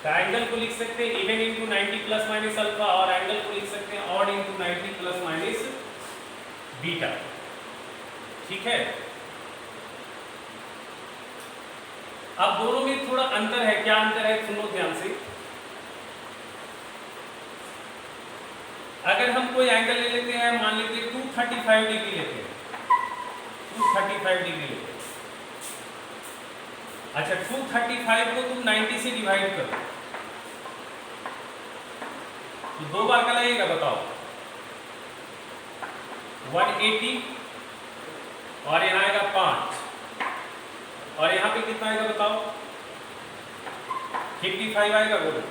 तो एंगल को लिख सकते हैं even into 90 plus minus alpha, और एंगल को लिख सकते हैं odd into 90 plus minus beta, ठीक है। अब दोनों में थोड़ा अंतर है। क्या अंतर है? सुनो ध्यान से। अगर हम कोई एंगल ले लेते हैं, मान लेते हैं 235 डिग्री लेते हैं, 235 डिग्री लेते हैं। अच्छा, 235 को तुम 90 से डिवाइड करो तो दो बार का लगेगा, बताओ। 180 और यहाँ आएगा 5, और यहाँ पे कितना आएगा बताओ? 55 आएगा, बोलो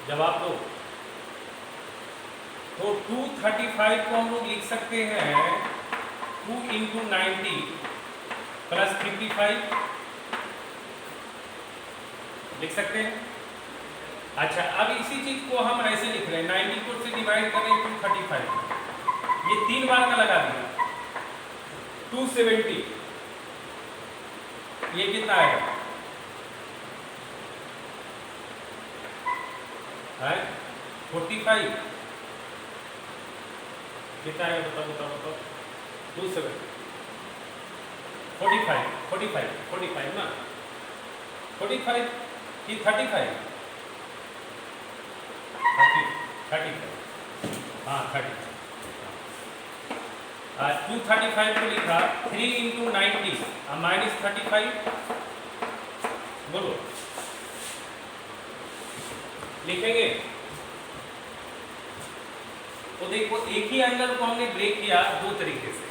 जवाब दो। तो 235 को हम लोग लिख सकते हैं 2 इंटू 90 प्लस 55, लिख सकते हैं। अच्छा, अब इसी चीज को हम ऐसे लिख रहे हैं, 90 को से डिवाइड कर रहे हैं 235, ये 3 बार का लगा दिया, 270, ये कितना आएगा? है 45, कितना आएगा बताओ बताओ बताओ? 270, 45 ना, 45 कि 35? 35, हाँ 30। 235 को लिखा 3 इंटू 90 माइनस 35, बोलो लिखेंगे। तो देखो, एक ही एंगल को हमने ब्रेक किया दो तरीके से।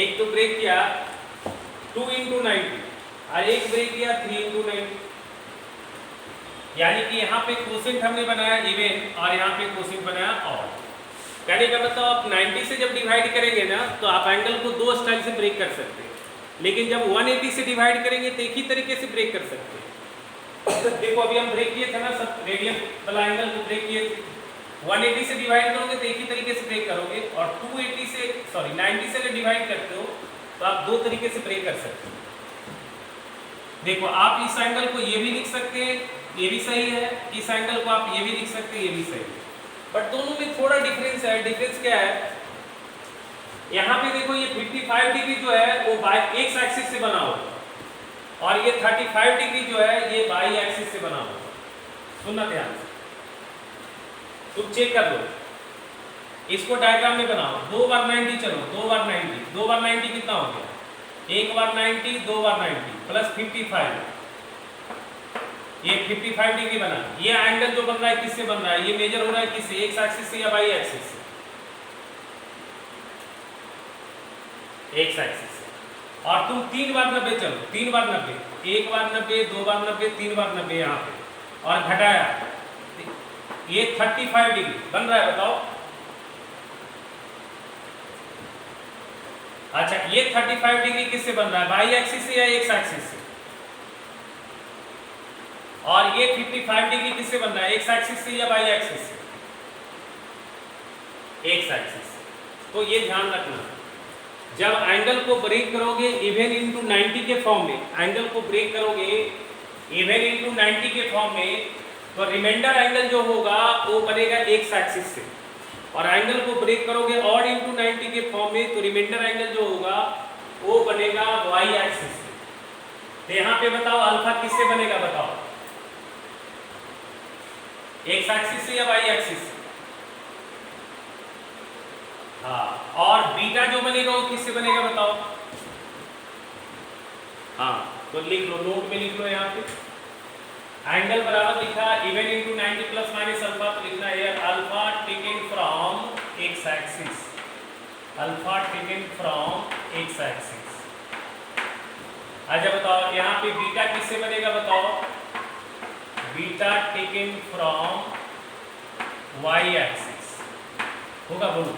एक तो ब्रेक किया 2 इंटू 90 और एक ब्रेक किया 3 इंटू 90, यानी कि यहाँ पे कोसेंट हमने बनाया इवन और यहाँ पे कोसेंट बनाया ऑड। कहने का मतलब आप 90 से जब डिवाइड करेंगे ना तो आप एंगल को दो स्टाइल से ब्रेक कर सकते हैं, लेकिन जब 180 से डिवाइड करेंगे तो एक ही तरीके से ब्रेक कर सकते हैं। देखो अभी हम ब्रेक किए थे ना, सब रेडियन वाला एंगल को ब्रेक किए थे। 180 से डिवाइड करोगे तो एक ही तरीके से ब्रेक करोगे, और 90 से अगर डिवाइड करते हो तो आप दो तरीके से ब्रेक कर सकते हो। देखो आप इस एंगल को ये भी लिख सकते हैं, ये भी सही है, इस एंगल को आप ये भी लिख सकते हैं, ये भी सही है, बट दोनों में थोड़ा डिफरेंस है। डिफरेंस क्या है, यहाँ पे देखो ये 55 डिग्री जो है वो बाई एक्स एक्सिस से बना होगा, और ये 35 डिग्री जो है ये बाई एक्सिस से बना होगा। सुनना ध्यान से, तुम चेक कर लो, इसको डायग्राम में बनाओ। 2 बार 90, चलो 2 बार 90, 2 बार 90 कितना हो गया, 1 बार 90, 2 बार 90 प्लस 55, ये 55 डिग्री बना। ये एंगल जो बन रहा है किससे बन रहा है, ये मेजर हो रहा है किससे, एक्स एक्सिस से या वाई एक्सिस से, एक्स एक्सिस से। और तुम 3 बार 90 चलो, 3 बार 90, 1 बार 90, 2 बार 90, 3 बार 90 यहाँ पे, और घटाया, ये 35 डिग्री बन रहा है, बताओ। अच्छा ये 35 डिग्री किससे बन रहा है, वाई एक्सिस से या एक्स एक्सिस से, और ये 55 डिग्री किससे बन रहा है, एक्स एक्सिस से या वाई एक्सिस से, एक्स एक्सिस से। तो ये ध्यान रखना, जब एंगल को ब्रेक करोगे इवन इंटू 90 के फॉर्म में, एंगल को ब्रेक करोगे इवन इंटू 90 के फॉर्म में, तो रिमाइंडर एंगल जो होगा वो बनेगा एक्स एक्सिस से, और एंगल को ब्रेक करोगे ऑड इंटू 90 के फॉर्म में, तो रिमाइंडर एंगल जो होगा वो बनेगा वाई एक्सिस से। तो यहाँ पे बताओ अल्फा किससे बनेगा, बताओ, एक्स एक्सिस से या वाई एक्सिस से, हाँ, और बीटा जो बनेगा वो किससे बनेगा बताओ, हाँ, तो लिख लो, नोट में लिख लो, यहाँ पे एंगल बराबर लिखा even into 90 plus minus alpha, तो लिखना है alpha taken from X axis, alpha taken from X axis. अच्छा बताओ यहाँ पे बीटा किससे बनेगा बताओ, beta taken from Y axis होगा, बोलो,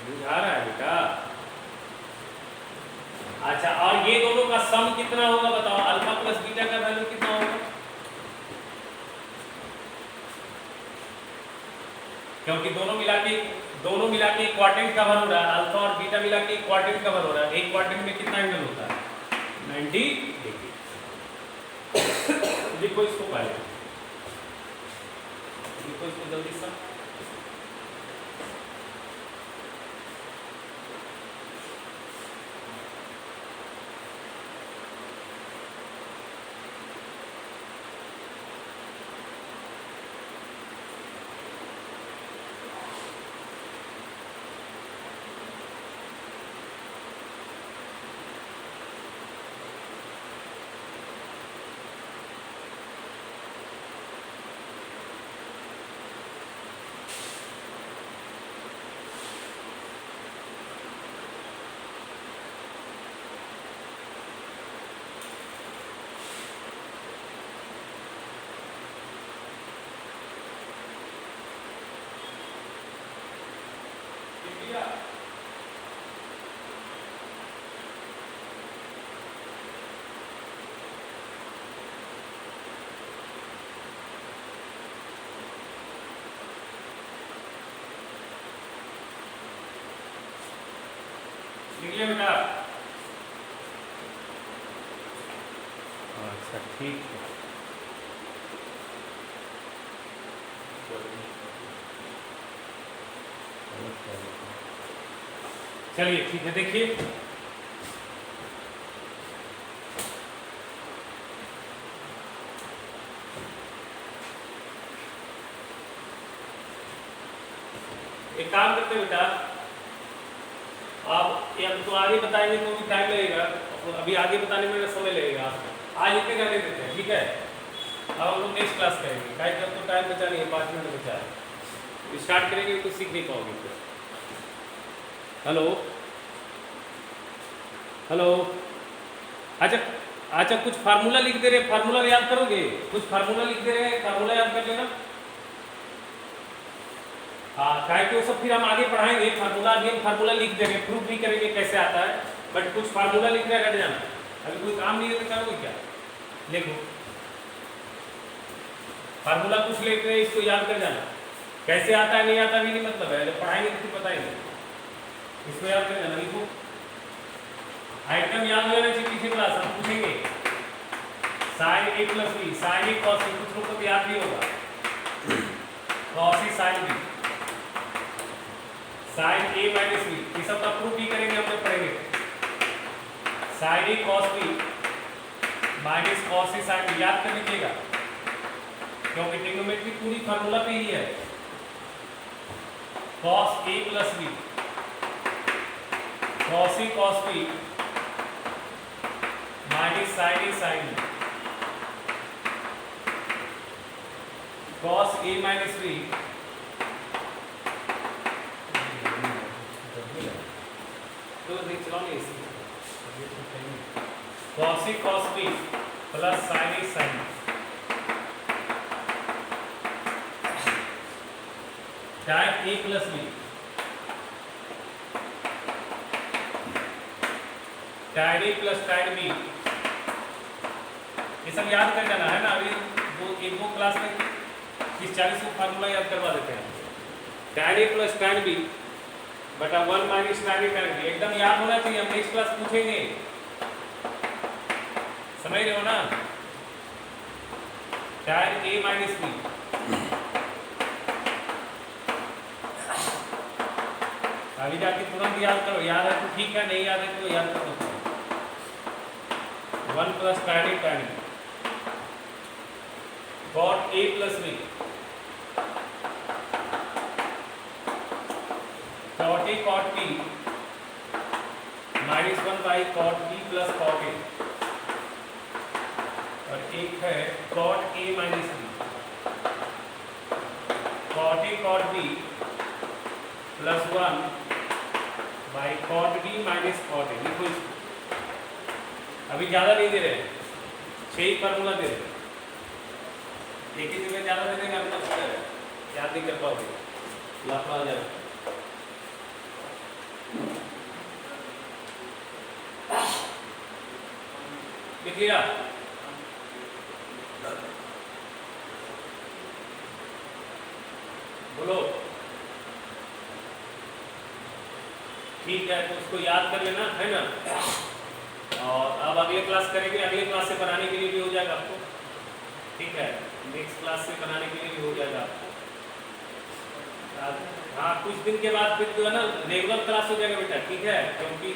बुझा रहा है बेटा। अच्छा और ये दोनों का सम कितना होगा बताओ, अल्फा प्लस बीटा का वैल्यू कितना होगा, क्योंकि दोनों मिला के क्वाड्रेंट कवर हो रहा है, अल्फा और बीटा मिला के क्वाड्रेंट कवर हो रहा है। एक क्वाड्रेंट में कितना एंगल होता है, 90 डिग्री। देखो इसको पहले, देखो इसको जल्दी सा, निकले बेटा। अच्छा ठीक है, चलिए ठीक है, देखिए एक काम करते बेटा, आप ये तो आगे बताएंगे तो भी टाइम लगेगा, अभी आगे बताने में समय लगेगा, आज इतने करने देते हैं, ठीक है। अब हम लोग नेक्स्ट क्लास करेंगे, तो टाइम बचा नहीं है, 5 मिनट बचा है, स्टार्ट करेंगे तो सीख नहीं पाओगे फिर। हेलो हेलो, अच्छा कुछ फार्मूला लिख दे रहे, फार्मूला याद करोगे, कुछ फार्मूला लिख दे रहे हैं, फार्मूला याद कर लेना। हाँ, चाहे कि वो सब फिर हम आगे पढ़ाएंगे, फार्मूला गेम फार्मूला लिख देंगे, प्रूफ भी करेंगे कैसे आता है, बट कुछ फार्मूला लिख कर हट जाना। अभी कोई काम नहीं है तो करोगे क्या, लिखो फार्मूला कुछ लेके इसको याद कर जाना, कैसे आता है नहीं आता भी नहीं मतलब है, जब पढ़ाएंगे तो फिर बताएंगे, इसको याद कर जाना। लिखो आइटम याद हो जाना चाहिए, पीछे क्लास हम पूछेंगे sign A plus B, sign A cos A, कुछ लोग को तो याद भी होगा, cos A sine B, sign A minus B, ये सब का प्रूफ भी करेंगे हम लोग पढ़ेंगे। Sign A cos B minus cos A sine B, याद कर लीजिएगा क्योंकि ट्रिग्नोमेट्री पूरी फार्मूला पे ही है। Cos A plus B, cos A cos B minus sign A sine B, cos A minus B cos A cos B plus sign A sine B, tan A plus B, tan A plus tan B, ये सब याद कर जाना है ना। अभी एक दो क्लास में 30-40 को फार्मूला याद करवा देते हैं। tan ए प्लस tan बी बटा 1 minus tan A tan B, एकदम याद होना चाहिए, हम नेक्स्ट क्लास पूछेंगे, समझ रहे हो ना। tan ए माइनस बी अभी जाके तुरंत याद करो, याद है तो ठीक है, नहीं याद है तो याद करो। 1 plus tan A tan B, cot A plus B, cot A cot B minus 1 by cot B plus cot A, और एक है cot A minus B, cot A cot B plus 1 by cot B minus cot A. लिखो इसको, अभी ज़्यादा नहीं दे रहे, 6 ही formula दे रहे, एक ही जगह ज़्यादा दे देंगे आपको याद नहीं कर पाओगे, लापा आ जाएगा। लिख लिया, बोलो ठीक है, तो उसको याद कर लेना है ना। और अब अगले क्लास करेंगे, अगले क्लास से बनाने के लिए भी हो जाएगा आपको, ठीक है, नेक्स्ट क्लास से बनाने के लिए भी हो जाएगा आपको। हाँ, कुछ दिन के बाद फिर जो है ना रेगुलर क्लास हो जाएगा बेटा, ठीक है, क्योंकि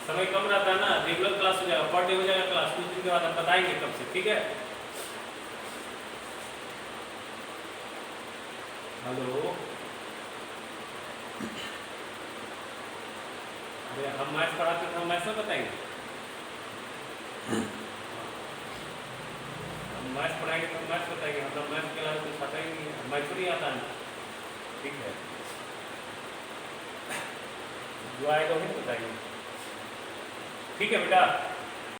समय कम रहता है ना, रेगुलर क्लास हो जाएगा, पर डे हो जाएगा क्लास, कुछ दिन के बाद हम बताएंगे कब से, ठीक है। हेलो, अरे हम मैथ्स पढ़ाते थे, हम मैथ्स में बताएंगे, हम मैथ्स पढ़ाएंगे तो मैथ्स बताएंगे, मतलब मैथ्स के अलावा कुछ पता ही नहीं है, मैथ्स नहीं आता है, ठीक है, जो आएगा वही बताएंगे, ठीक है बेटा।